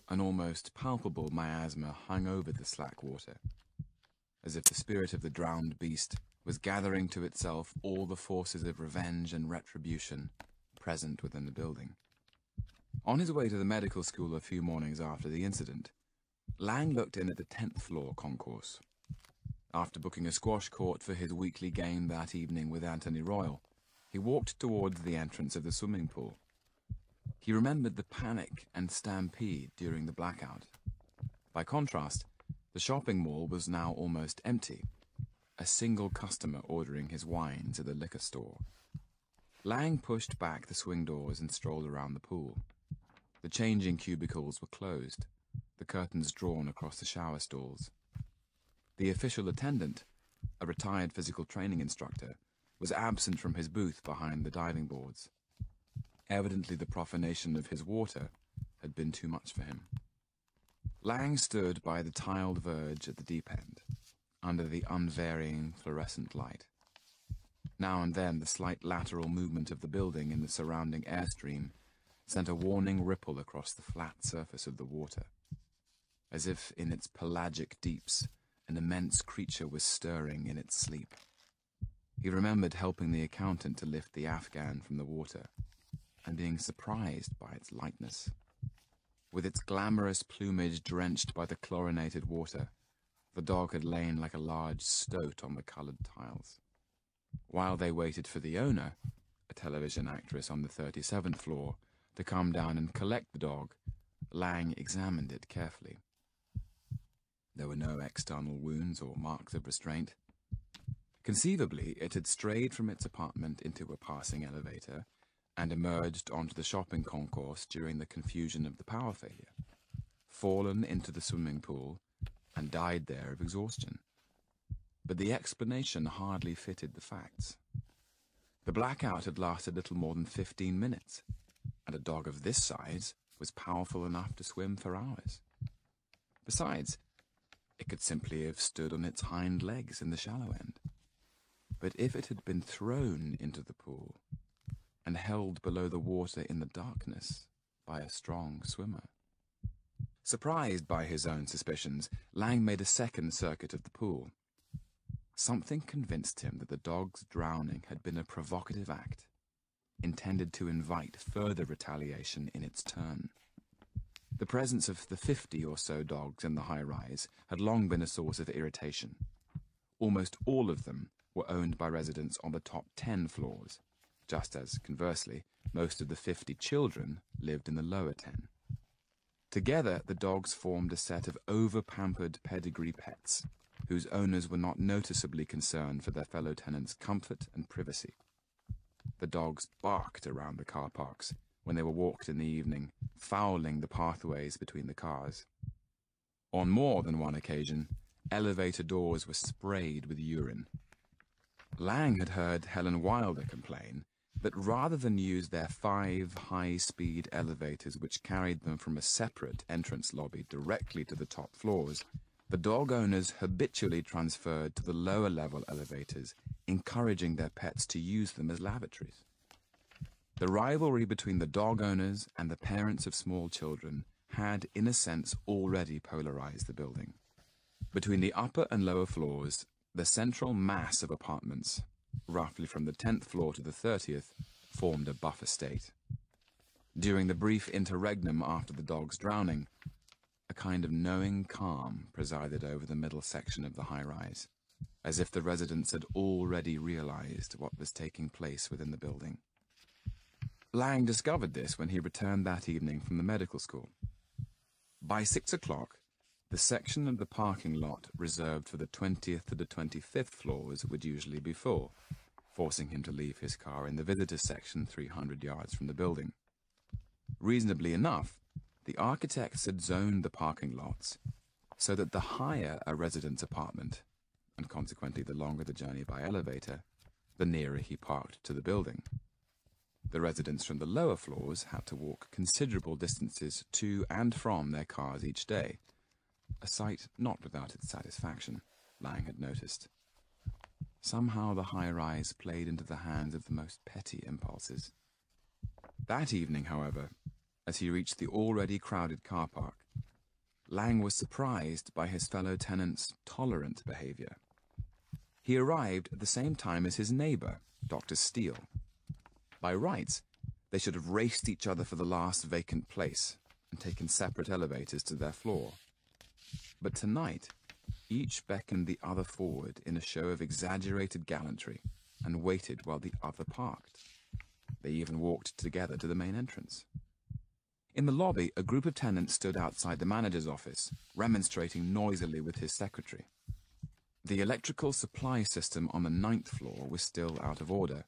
An almost palpable miasma hung over the slack water, as if the spirit of the drowned beast was gathering to itself all the forces of revenge and retribution present within the building. On his way to the medical school a few mornings after the incident, Lang looked in at the 10th floor concourse. After booking a squash court for his weekly game that evening with Anthony Royal, he walked towards the entrance of the swimming pool. He remembered the panic and stampede during the blackout. By contrast, the shopping mall was now almost empty, a single customer ordering his wines at the liquor store. Lang pushed back the swing doors and strolled around the pool. The changing cubicles were closed, the curtains drawn across the shower stalls. The official attendant, a retired physical training instructor, was absent from his booth behind the diving boards. Evidently the profanation of his water had been too much for him. Lang stood by the tiled verge at the deep end, under the unvarying fluorescent light. Now and then the slight lateral movement of the building in the surrounding airstream sent a warning ripple across the flat surface of the water, as if in its pelagic deeps an immense creature was stirring in its sleep. He remembered helping the accountant to lift the Afghan from the water, and being surprised by its lightness. With its glamorous plumage drenched by the chlorinated water, the dog had lain like a large stoat on the coloured tiles. While they waited for the owner, a television actress on the 37th floor, to come down and collect the dog, Lang examined it carefully. There were no external wounds or marks of restraint. Conceivably, it had strayed from its apartment into a passing elevator and emerged onto the shopping concourse during the confusion of the power failure, fallen into the swimming pool, and died there of exhaustion. But the explanation hardly fitted the facts. The blackout had lasted little more than 15 minutes, and a dog of this size was powerful enough to swim for hours. Besides, it could simply have stood on its hind legs in the shallow end. But if it had been thrown into the pool and held below the water in the darkness by a strong swimmer. Surprised by his own suspicions, Lang made a second circuit of the pool. Something convinced him that the dog's drowning had been a provocative act, intended to invite further retaliation in its turn. The presence of the 50 or so dogs in the high-rise had long been a source of irritation. Almost all of them were owned by residents on the top 10 floors, just as, conversely, most of the 50 children lived in the lower 10. Together, the dogs formed a set of over-pampered pedigree pets, whose owners were not noticeably concerned for their fellow tenants' comfort and privacy. The dogs barked around the car parks when they were walked in the evening, fouling the pathways between the cars. On more than one occasion, elevator doors were sprayed with urine. Lang had heard Helen Wilder complain that rather than use their 5 high-speed elevators which carried them from a separate entrance lobby directly to the top floors, the dog owners habitually transferred to the lower-level elevators, encouraging their pets to use them as lavatories. The rivalry between the dog owners and the parents of small children had, in a sense, already polarized the building. Between the upper and lower floors, the central mass of apartments, roughly from the 10th floor to the 30th, formed a buffer state. During the brief interregnum after the dog's drowning, a kind of knowing calm presided over the middle section of the high-rise, as if the residents had already realized what was taking place within the building. Lang discovered this when he returned that evening from the medical school. By 6 o'clock, the section of the parking lot reserved for the 20th to the 25th floors would usually be full, forcing him to leave his car in the visitors section 300 yards from the building. Reasonably enough, the architects had zoned the parking lots so that the higher a resident's apartment, and consequently the longer the journey by elevator, the nearer he parked to the building. The residents from the lower floors had to walk considerable distances to and from their cars each day, a sight not without its satisfaction, Lang had noticed. Somehow the high-rise played into the hands of the most petty impulses. That evening, however, as he reached the already crowded car park, Lang was surprised by his fellow tenants' tolerant behavior. He arrived at the same time as his neighbor, Dr. Steele. By rights, they should have raced each other for the last vacant place and taken separate elevators to their floor. But tonight, each beckoned the other forward in a show of exaggerated gallantry and waited while the other parked. They even walked together to the main entrance. In the lobby, a group of tenants stood outside the manager's office, remonstrating noisily with his secretary. The electrical supply system on the 9th floor was still out of order,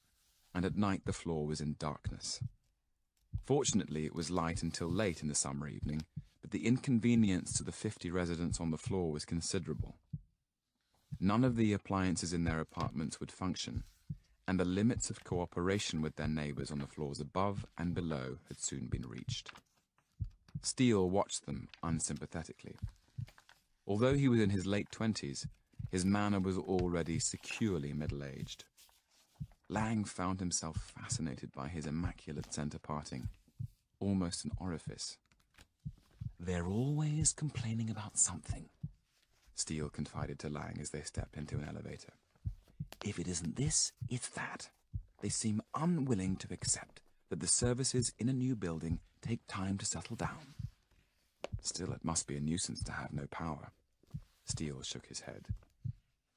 and at night the floor was in darkness. Fortunately, it was light until late in the summer evening, but the inconvenience to the 50 residents on the floor was considerable. None of the appliances in their apartments would function, and the limits of cooperation with their neighbors on the floors above and below had soon been reached. Steele watched them unsympathetically. Although he was in his late 20s, his manner was already securely middle-aged. Lang found himself fascinated by his immaculate center parting, almost an orifice. "They're always complaining about something," Steele confided to Lang as they stepped into an elevator. "If it isn't this, it's that. They seem unwilling to accept that the services in a new building take time to settle down." Still, it must be a nuisance to have no power. Steele shook his head.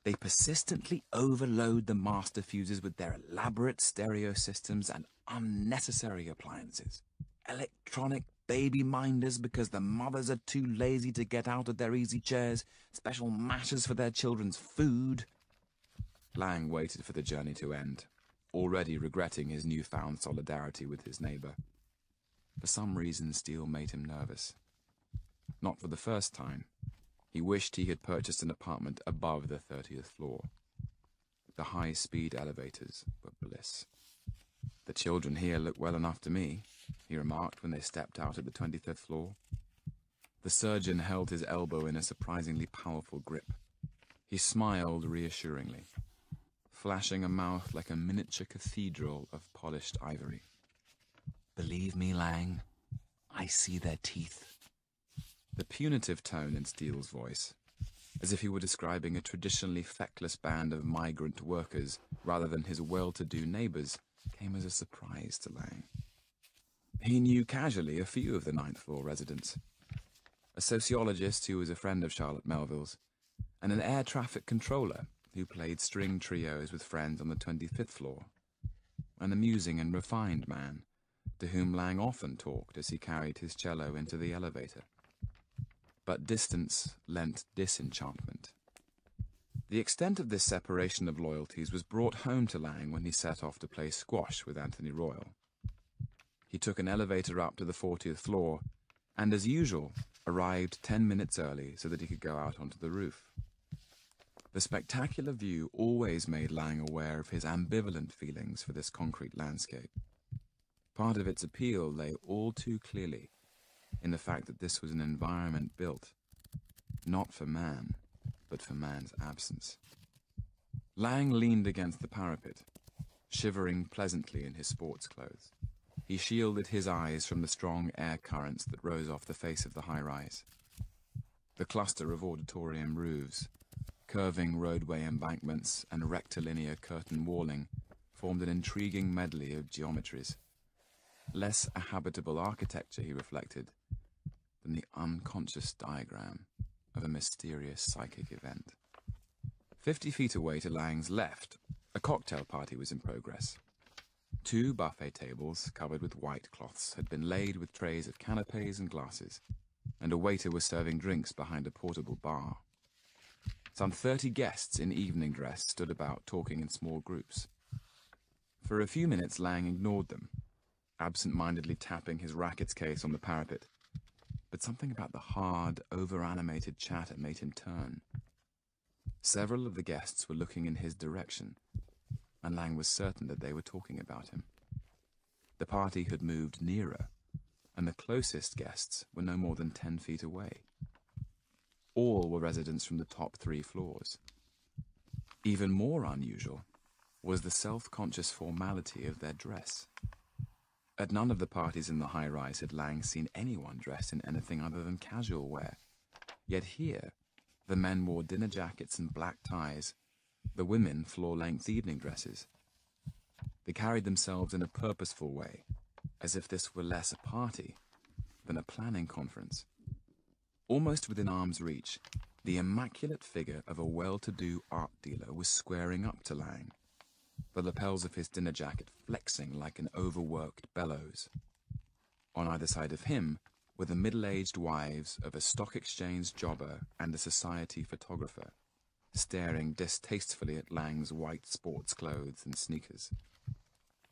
"They persistently overload the master fuses with their elaborate stereo systems and unnecessary appliances. Electronic baby minders because the mothers are too lazy to get out of their easy chairs, special mashers for their children's food." Lang waited for the journey to end, already regretting his newfound solidarity with his neighbor. For some reason, Steele made him nervous. Not for the first time. He wished he had purchased an apartment above the 30th floor. The high-speed elevators were bliss. "The children here look well enough to me," he remarked when they stepped out at the 25th floor. The surgeon held his elbow in a surprisingly powerful grip. He smiled reassuringly, flashing a mouth like a miniature cathedral of polished ivory. "Believe me, Lang, I see their teeth." The punitive tone in Steele's voice, as if he were describing a traditionally feckless band of migrant workers rather than his well-to-do neighbors, came as a surprise to Lang. He knew casually a few of the 9th floor residents. A sociologist who was a friend of Charlotte Melville's, and an air traffic controller who played string trios with friends on the 25th floor, an amusing and refined man to whom Lang often talked as he carried his cello into the elevator. But distance lent disenchantment. The extent of this separation of loyalties was brought home to Lang when he set off to play squash with Anthony Royal. He took an elevator up to the 40th floor and, as usual, arrived 10 minutes early so that he could go out onto the roof. The spectacular view always made Lang aware of his ambivalent feelings for this concrete landscape. Part of its appeal lay all too clearly in the fact that this was an environment built, not for man, but for man's absence. Lang leaned against the parapet, shivering pleasantly in his sports clothes. He shielded his eyes from the strong air currents that rose off the face of the high-rise. The cluster of auditorium roofs, curving roadway embankments, and rectilinear curtain walling formed an intriguing medley of geometries. Less a habitable architecture, he reflected, than the unconscious diagram of a mysterious psychic event. 50 feet away to Lang's left, a cocktail party was in progress. 2 buffet tables covered with white cloths had been laid with trays of canapes and glasses, and a waiter was serving drinks behind a portable bar. Some 30 guests in evening dress stood about talking in small groups. For a few minutes Lang ignored them, absent-mindedly tapping his rackets case on the parapet. But something about the hard, over-animated chatter made him turn. Several of the guests were looking in his direction, and Lang was certain that they were talking about him. The party had moved nearer, and the closest guests were no more than 10 feet away. All were residents from the top 3 floors. Even more unusual was the self-conscious formality of their dress. At none of the parties in the high-rise had Lang seen anyone dressed in anything other than casual wear. Yet here, the men wore dinner jackets and black ties, the women floor-length evening dresses. They carried themselves in a purposeful way, as if this were less a party than a planning conference. Almost within arm's reach, the immaculate figure of a well-to-do art dealer was squaring up to Lang, the lapels of his dinner jacket flexing like an overworked bellows. On either side of him were the middle-aged wives of a stock exchange jobber and a society photographer, staring distastefully at Lang's white sports clothes and sneakers.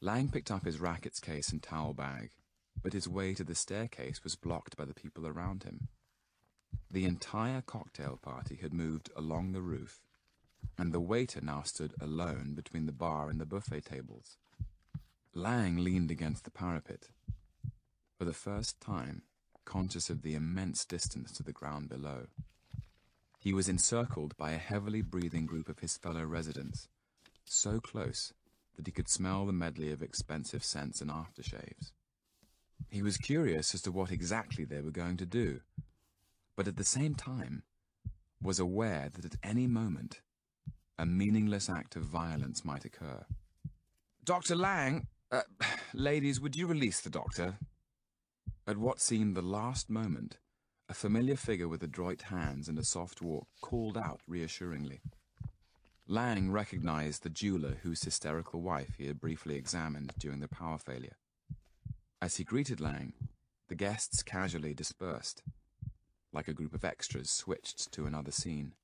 Lang picked up his rackets case and towel bag, but his way to the staircase was blocked by the people around him. The entire cocktail party had moved along the roof, and the waiter now stood alone between the bar and the buffet tables. Lang leaned against the parapet, for the first time conscious of the immense distance to the ground below. He was encircled by a heavily breathing group of his fellow residents, so close that he could smell the medley of expensive scents and aftershaves. He was curious as to what exactly they were going to do, but at the same time was aware that at any moment a meaningless act of violence might occur. "Dr. Lang, ladies, would you release the doctor?" At what seemed the last moment, a familiar figure with adroit hands and a soft walk called out reassuringly. Lang recognized the jeweler whose hysterical wife he had briefly examined during the power failure. As he greeted Lang, the guests casually dispersed, like a group of extras switched to another scene.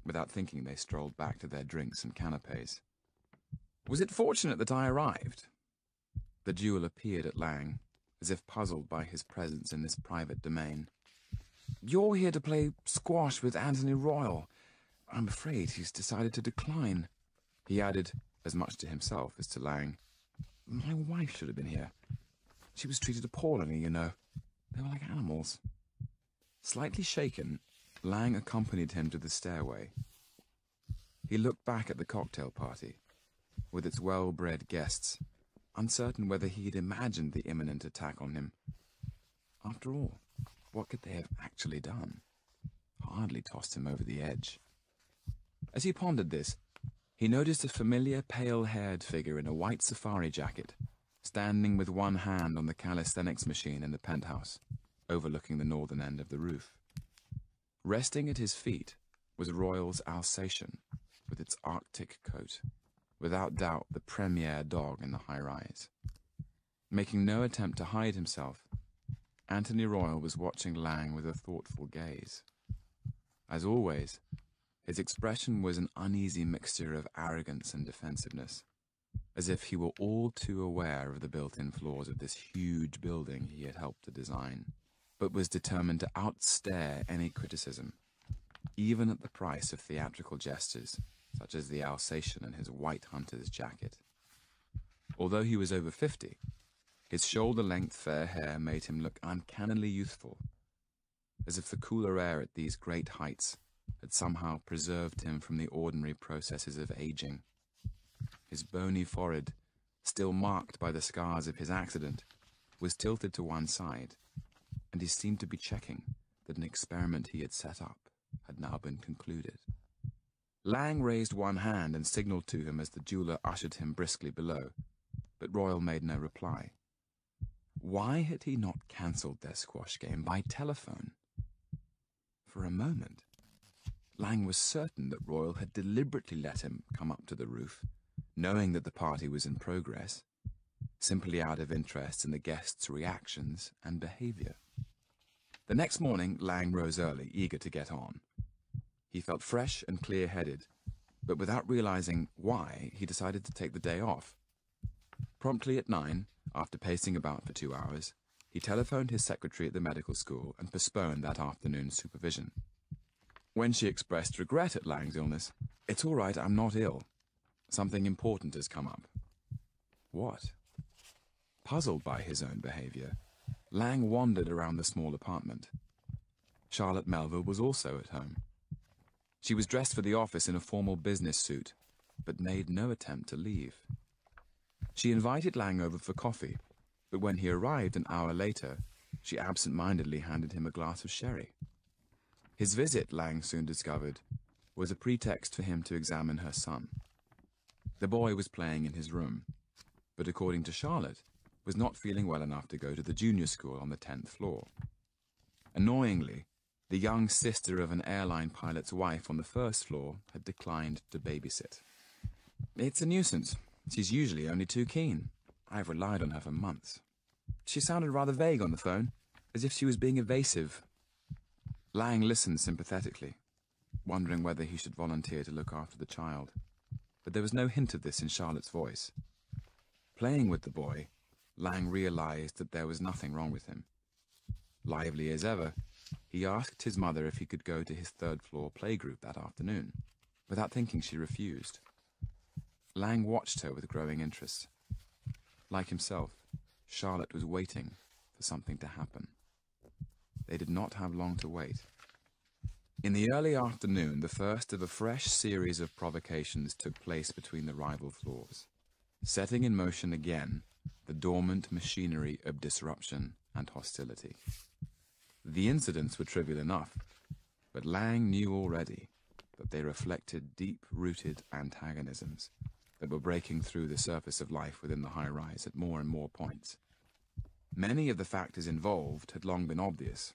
Without thinking, they strolled back to their drinks and canapes. "Was it fortunate that I arrived?" The jeweler peered at Lang, as if puzzled by his presence in this private domain. "You're here to play squash with Anthony Royal. I'm afraid he's decided to decline," he added, as much to himself as to Lang. "My wife should have been here. She was treated appallingly, you know. They were like animals." Slightly shaken, Lang accompanied him to the stairway. He looked back at the cocktail party, with its well-bred guests, uncertain whether he had imagined the imminent attack on him. After all, what could they have actually done? Hardly tossed him over the edge. As he pondered this, he noticed a familiar pale-haired figure in a white safari jacket, standing with one hand on the calisthenics machine in the penthouse, overlooking the northern end of the roof. Resting at his feet was Royal's Alsatian, with its Arctic coat, without doubt the premier dog in the high-rise. Making no attempt to hide himself, Anthony Royal was watching Lang with a thoughtful gaze. As always, his expression was an uneasy mixture of arrogance and defensiveness, as if he were all too aware of the built-in flaws of this huge building he had helped to design, but was determined to outstare any criticism, even at the price of theatrical gestures, such as the Alsatian and his white hunter's jacket. Although he was over 50, his shoulder-length fair hair made him look uncannily youthful, as if the cooler air at these great heights had somehow preserved him from the ordinary processes of aging. His bony forehead, still marked by the scars of his accident, was tilted to one side, and he seemed to be checking that an experiment he had set up had now been concluded. Lang raised one hand and signaled to him as the jeweler ushered him briskly below, but Royal made no reply. Why had he not cancelled their squash game by telephone? For a moment, Lang was certain that Royal had deliberately let him come up to the roof, knowing that the party was in progress, simply out of interest in the guests' reactions and behavior. The next morning, Lang rose early, eager to get on. He felt fresh and clear-headed, but without realizing why, he decided to take the day off. Promptly at 9, after pacing about for 2 hours, he telephoned his secretary at the medical school and postponed that afternoon's supervision. When she expressed regret at Lang's illness, "It's all right, I'm not ill. Something important has come up." What? Puzzled by his own behavior, Lang wandered around the small apartment. Charlotte Melville was also at home. She was dressed for the office in a formal business suit, but made no attempt to leave. She invited Lang over for coffee, but when he arrived an hour later, she absent-mindedly handed him a glass of sherry. His visit, Lang soon discovered, was a pretext for him to examine her son. The boy was playing in his room, but according to Charlotte, was not feeling well enough to go to the junior school on the 10th floor. Annoyingly, the young sister of an airline pilot's wife on the first floor had declined to babysit. "It's a nuisance. She's usually only too keen. I've relied on her for months." She sounded rather vague on the phone, as if she was being evasive. Lang listened sympathetically, wondering whether he should volunteer to look after the child, but there was no hint of this in Charlotte's voice. Playing with the boy, Lang realized that there was nothing wrong with him. Lively as ever, he asked his mother if he could go to his third-floor playgroup that afternoon. Without thinking, she refused. Lang watched her with growing interest. Like himself, Charlotte was waiting for something to happen. They did not have long to wait. In the early afternoon, the first of a fresh series of provocations took place between the rival floors, setting in motion again the dormant machinery of disruption and hostility. The incidents were trivial enough, but Lang knew already that they reflected deep-rooted antagonisms that were breaking through the surface of life within the high-rise at more and more points. Many of the factors involved had long been obvious.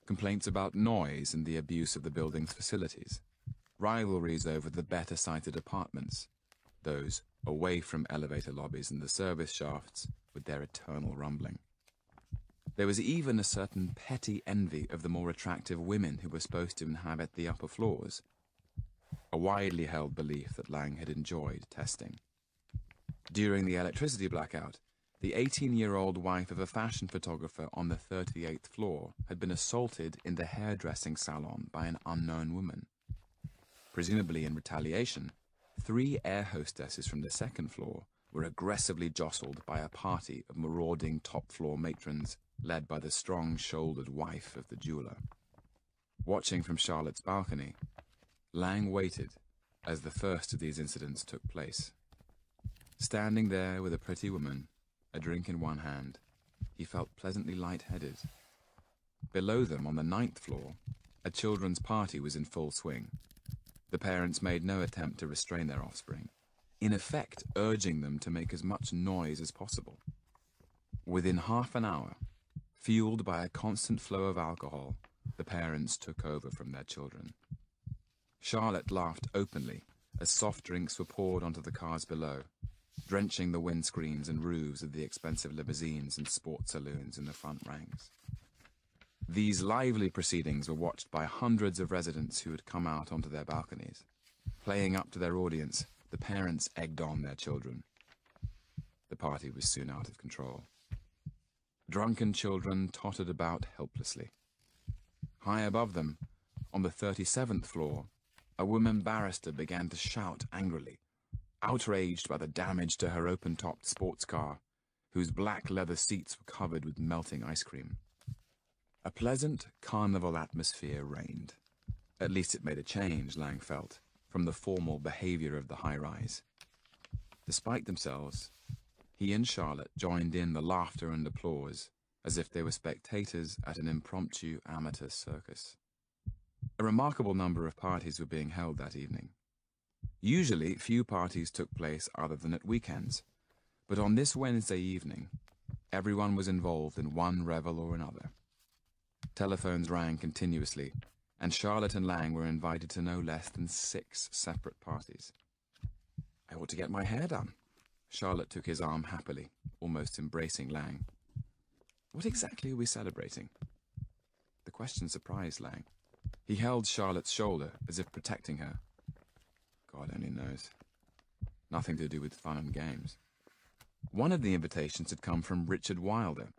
Complaints about noise and the abuse of the building's facilities, rivalries over the better-sited apartments, those away from elevator lobbies and the service shafts with their eternal rumbling. There was even a certain petty envy of the more attractive women who were supposed to inhabit the upper floors, a widely held belief that Lang had enjoyed testing. During the electricity blackout, the 18-year-old wife of a fashion photographer on the 38th floor had been assaulted in the hairdressing salon by an unknown woman. Presumably in retaliation, 3 air hostesses from the 2nd floor were aggressively jostled by a party of marauding top-floor matrons led by the strong-shouldered wife of the jeweler. Watching from Charlotte's balcony, Lang waited as the first of these incidents took place. Standing there with a pretty woman, a drink in one hand, he felt pleasantly light-headed. Below them, on the 9th floor, a children's party was in full swing. The parents made no attempt to restrain their offspring, in effect urging them to make as much noise as possible. Within half an hour, fueled by a constant flow of alcohol, the parents took over from their children. Charlotte laughed openly as soft drinks were poured onto the cars below, drenching the windscreens and roofs of the expensive limousines and sports saloons in the front ranks. These lively proceedings were watched by hundreds of residents who had come out onto their balconies. Playing up to their audience, the parents egged on their children. The party was soon out of control. Drunken children tottered about helplessly. High above them, on the 37th floor, a woman barrister began to shout angrily, outraged by the damage to her open-topped sports car, whose black leather seats were covered with melting ice cream. A pleasant carnival atmosphere reigned. At least it made a change, Lang felt, from the formal behavior of the high-rise. Despite themselves, he and Charlotte joined in the laughter and applause, as if they were spectators at an impromptu amateur circus. A remarkable number of parties were being held that evening. Usually, few parties took place other than at weekends, but on this Wednesday evening, everyone was involved in one revel or another. Telephones rang continuously, and Charlotte and Lang were invited to no less than 6 separate parties. "I ought to get my hair done." Charlotte took his arm happily, almost embracing Lang. "What exactly are we celebrating?" The question surprised Lang. He held Charlotte's shoulder, as if protecting her. God only knows. Nothing to do with fun and games. One of the invitations had come from Richard Wilder.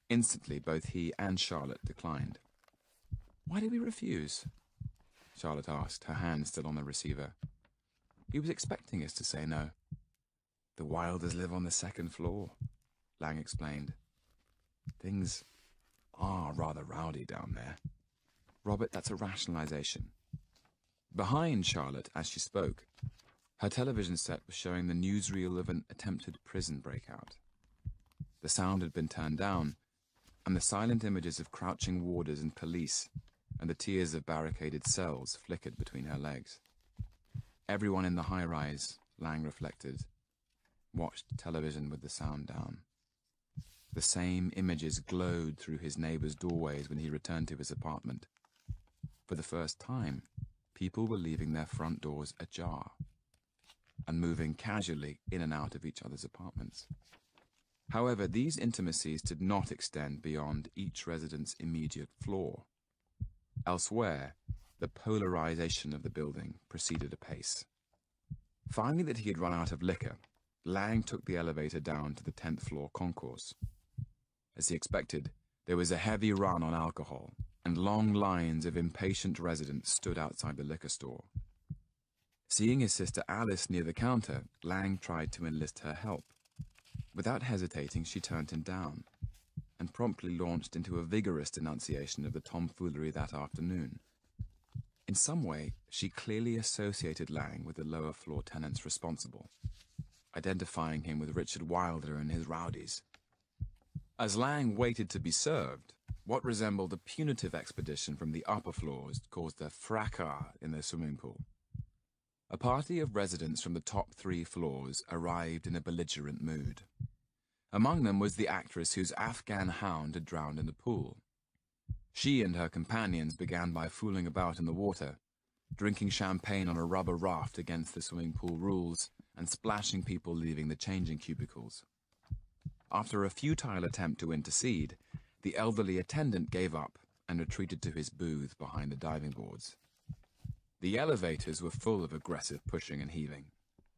Instantly, both he and Charlotte declined. "Why did we refuse?" Charlotte asked, her hand still on the receiver. "He was expecting us to say no." "The Wilders live on the 2nd floor," Lang explained. "Things are rather rowdy down there." "Robert, that's a rationalization." Behind Charlotte, as she spoke, her television set was showing the newsreel of an attempted prison breakout. The sound had been turned down, and the silent images of crouching warders and police and the tiers of barricaded cells flickered between her legs. Everyone in the high-rise, Lang reflected, watched television with the sound down. The same images glowed through his neighbors' doorways when he returned to his apartment. For the first time, people were leaving their front doors ajar and moving casually in and out of each other's apartments. However, these intimacies did not extend beyond each resident's immediate floor. Elsewhere, the polarization of the building proceeded apace. Finding that he had run out of liquor, Lang took the elevator down to the 10th floor concourse. As he expected, there was a heavy run on alcohol, and long lines of impatient residents stood outside the liquor store. Seeing his sister Alice near the counter, Lang tried to enlist her help. Without hesitating, she turned him down, and promptly launched into a vigorous denunciation of the tomfoolery that afternoon. In some way, she clearly associated Lang with the lower floor tenants responsible, identifying him with Richard Wilder and his rowdies. As Lang waited to be served, what resembled a punitive expedition from the upper floors caused a fracas in the swimming pool. A party of residents from the top 3 floors arrived in a belligerent mood. Among them was the actress whose Afghan hound had drowned in the pool. She and her companions began by fooling about in the water, drinking champagne on a rubber raft against the swimming pool rules and splashing people leaving the changing cubicles. After a futile attempt to intercede, the elderly attendant gave up and retreated to his booth behind the diving boards. The elevators were full of aggressive pushing and heaving.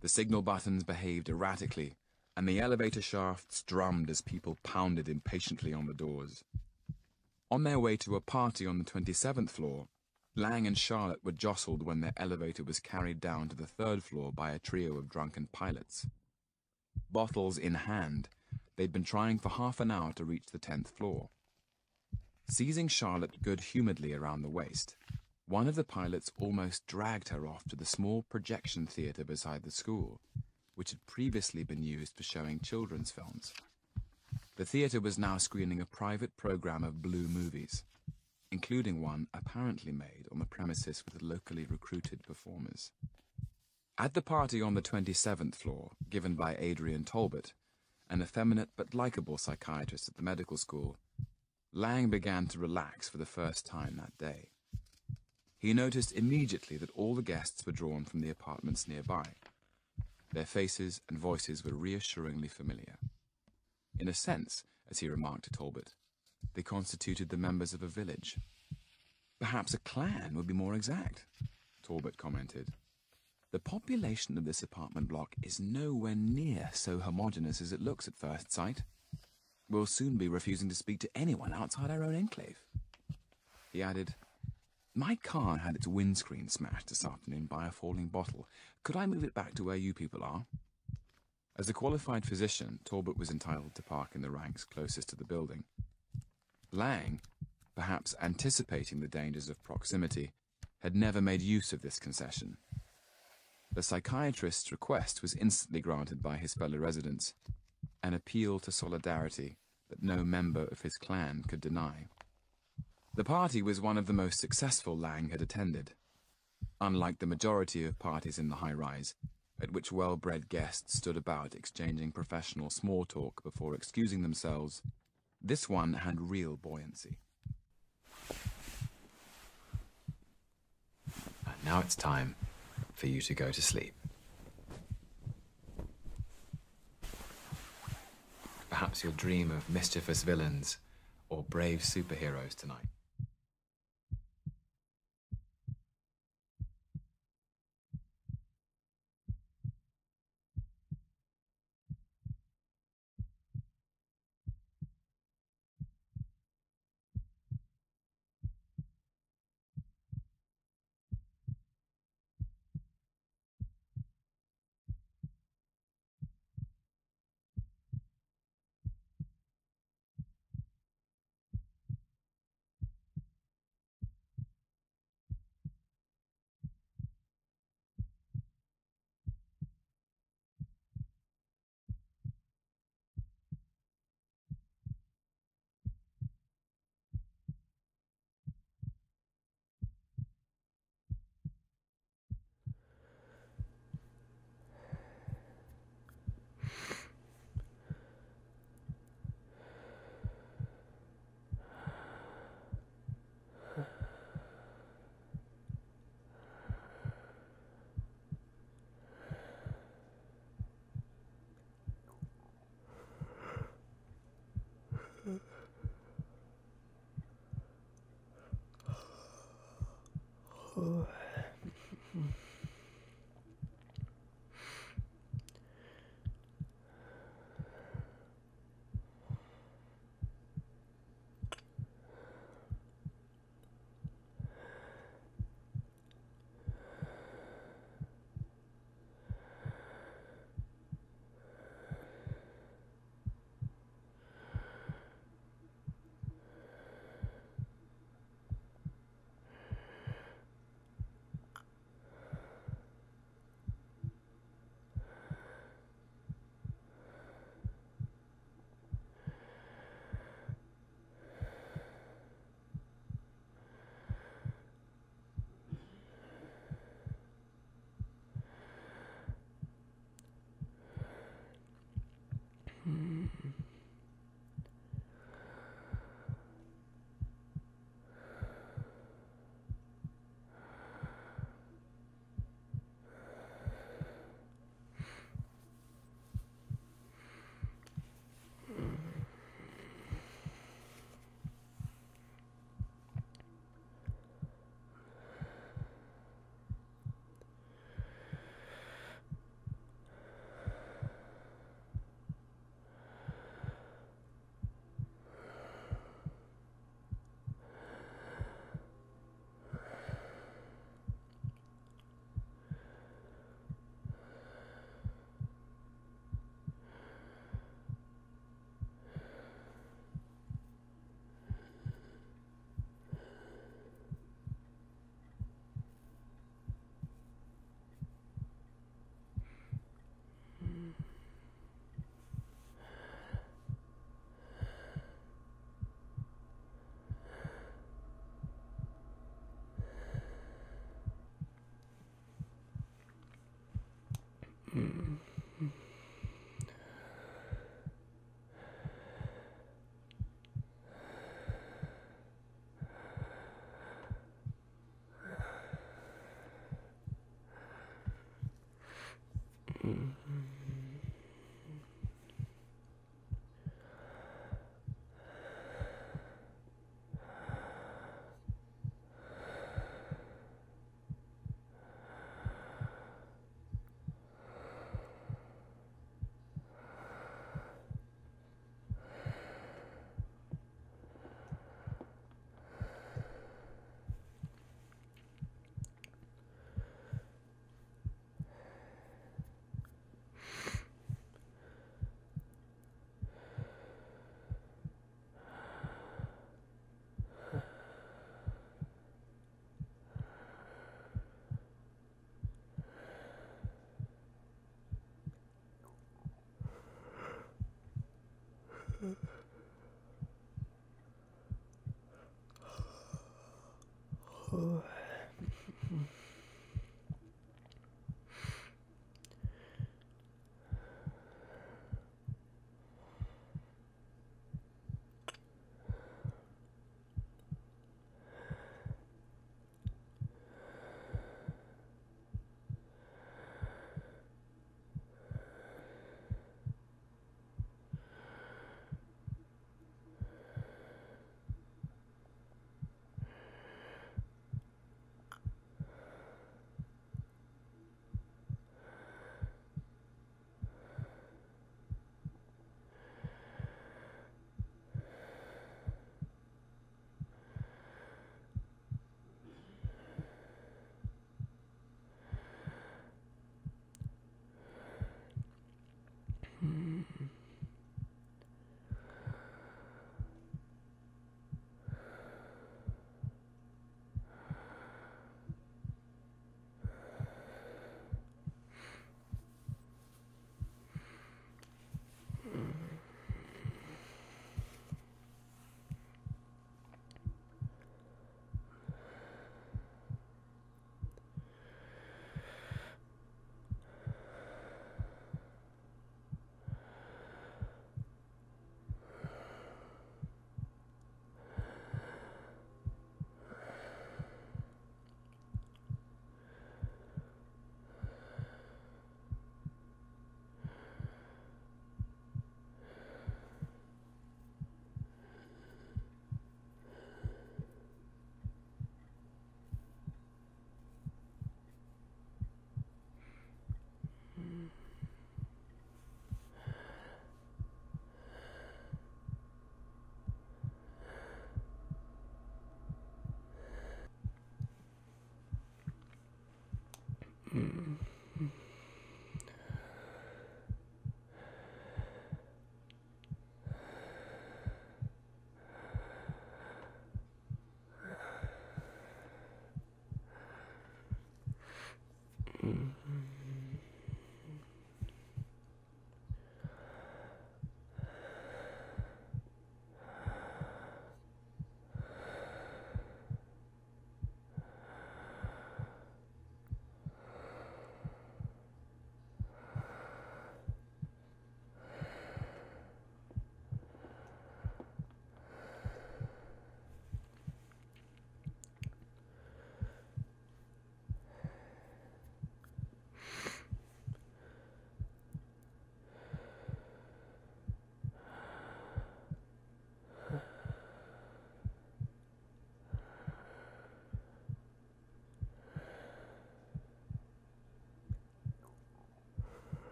The signal buttons behaved erratically, and the elevator shafts drummed as people pounded impatiently on the doors. On their way to a party on the 27th floor, Lang and Charlotte were jostled when their elevator was carried down to the 3rd floor by a trio of drunken pilots. Bottles in hand, they'd been trying for half an hour to reach the 10th floor. Seizing Charlotte good-humoredly around the waist, one of the pilots almost dragged her off to the small projection theater beside the school, which had previously been used for showing children's films. The theater was now screening a private program of blue movies, including one apparently made on the premises with locally recruited performers. At the party on the 27th floor, given by Adrian Talbot, an effeminate but likable psychiatrist at the medical school, Lang began to relax for the first time that day. he noticed immediately that all the guests were drawn from the apartments nearby. Their faces and voices were reassuringly familiar. In a sense, as he remarked to Talbot, they constituted the members of a village. Perhaps a clan would be more exact, Talbot commented. The population of this apartment block is nowhere near so homogeneous as it looks at first sight. We'll soon be refusing to speak to anyone outside our own enclave. He added, my car had its windscreen smashed this afternoon by a falling bottle. Could I move it back to where you people are? As a qualified physician, Talbot was entitled to park in the ranks closest to the building. Lang, perhaps anticipating the dangers of proximity, had never made use of this concession. The psychiatrist's request was instantly granted by his fellow residents, an appeal to solidarity that no member of his clan could deny. The party was one of the most successful Lang had attended. Unlike the majority of parties in the high-rise, at which well-bred guests stood about exchanging professional small talk before excusing themselves, this one had real buoyancy. And now it's time for you to go to sleep. Perhaps you'll dream of mischievous villains or brave superheroes tonight.